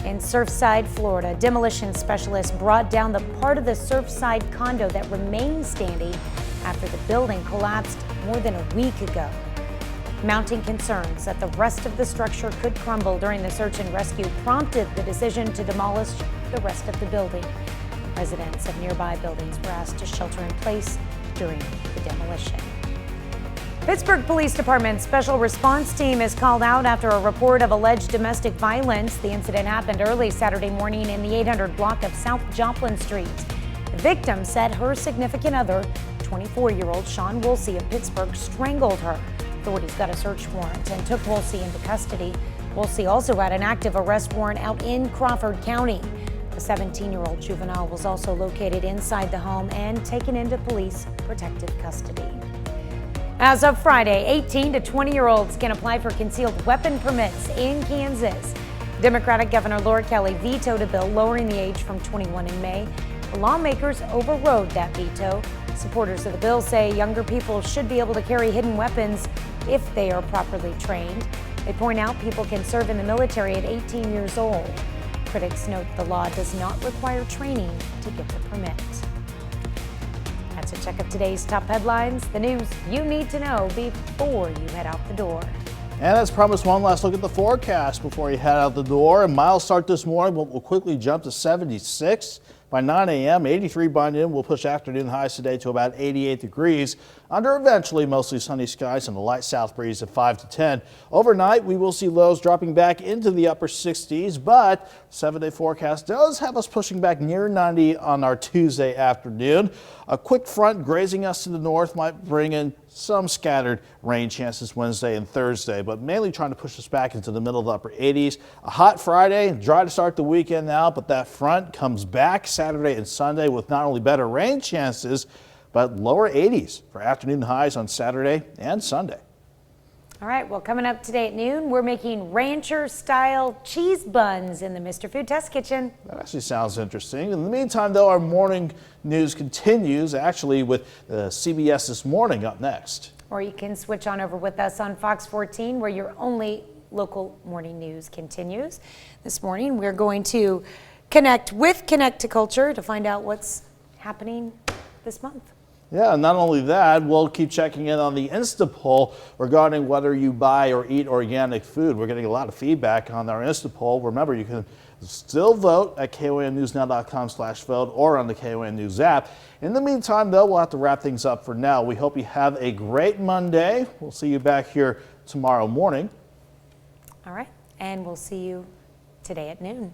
In Surfside, Florida, demolition specialists brought down the part of the Surfside condo that remained standing after the building collapsed more than a week ago. Mounting concerns that the rest of the structure could crumble during the search and rescue prompted the decision to demolish the rest of the building. Residents of nearby buildings were asked to shelter in place during the demolition. Pittsburgh Police Department Special Response Team is called out after a report of alleged domestic violence. The incident happened early Saturday morning in the 800 block of South Joplin Street. The victim said her significant other, 24-year-old Sean Woolsey of Pittsburgh, strangled her. Authorities got a search warrant and took Woolsey into custody. Woolsey also had an active arrest warrant out in Crawford County. The 17-year-old juvenile was also located inside the home and taken into police protective custody. As of Friday, 18 to 20-year-olds can apply for concealed weapon permits in Kansas. Democratic Governor Laura Kelly vetoed a bill lowering the age from 21 in May. The lawmakers overrode that veto. Supporters of the bill say younger people should be able to carry hidden weapons if they are properly trained. They point out people can serve in the military at 18 years old. Critics note the law does not require training to get the permit. That's a check of today's top headlines, the news you need to know before you head out the door. And as promised, one last look at the forecast before you head out the door. A mild start this morning, but we'll quickly jump to 76. By 9 a.m., 83 by noon. We'll push afternoon highs today to about 88 degrees. Under eventually mostly sunny skies and a light south breeze at 5 to 10. Overnight, we will see lows dropping back into the upper 60s, but 7-day forecast does have us pushing back near 90 on our Tuesday afternoon. A quick front grazing us to the north might bring in some scattered rain chances Wednesday and Thursday, but mainly trying to push us back into the middle of the upper 80s. A hot Friday, dry to start the weekend now, but that front comes back Saturday and Sunday with not only better rain chances, but lower 80s for afternoon highs on Saturday and Sunday. All right, well, coming up today at noon, we're making rancher-style cheese buns in the Mr. Food Test Kitchen. That actually sounds interesting. In the meantime, though, our morning news continues, actually with CBS This Morning up next. Or you can switch on over with us on Fox 14, where your only local morning news continues. This morning, we're going to connect with Connect to Culture to find out what's happening this month. Yeah, not only that, we'll keep checking in on the Insta poll regarding whether you buy or eat organic food. We're getting a lot of feedback on our Insta poll. Remember, you can still vote at KOAMNewsNow.com/vote or on the KOAM News app. In the meantime, though, we'll have to wrap things up for now. We hope you have a great Monday. We'll see you back here tomorrow morning. All right, and we'll see you today at noon.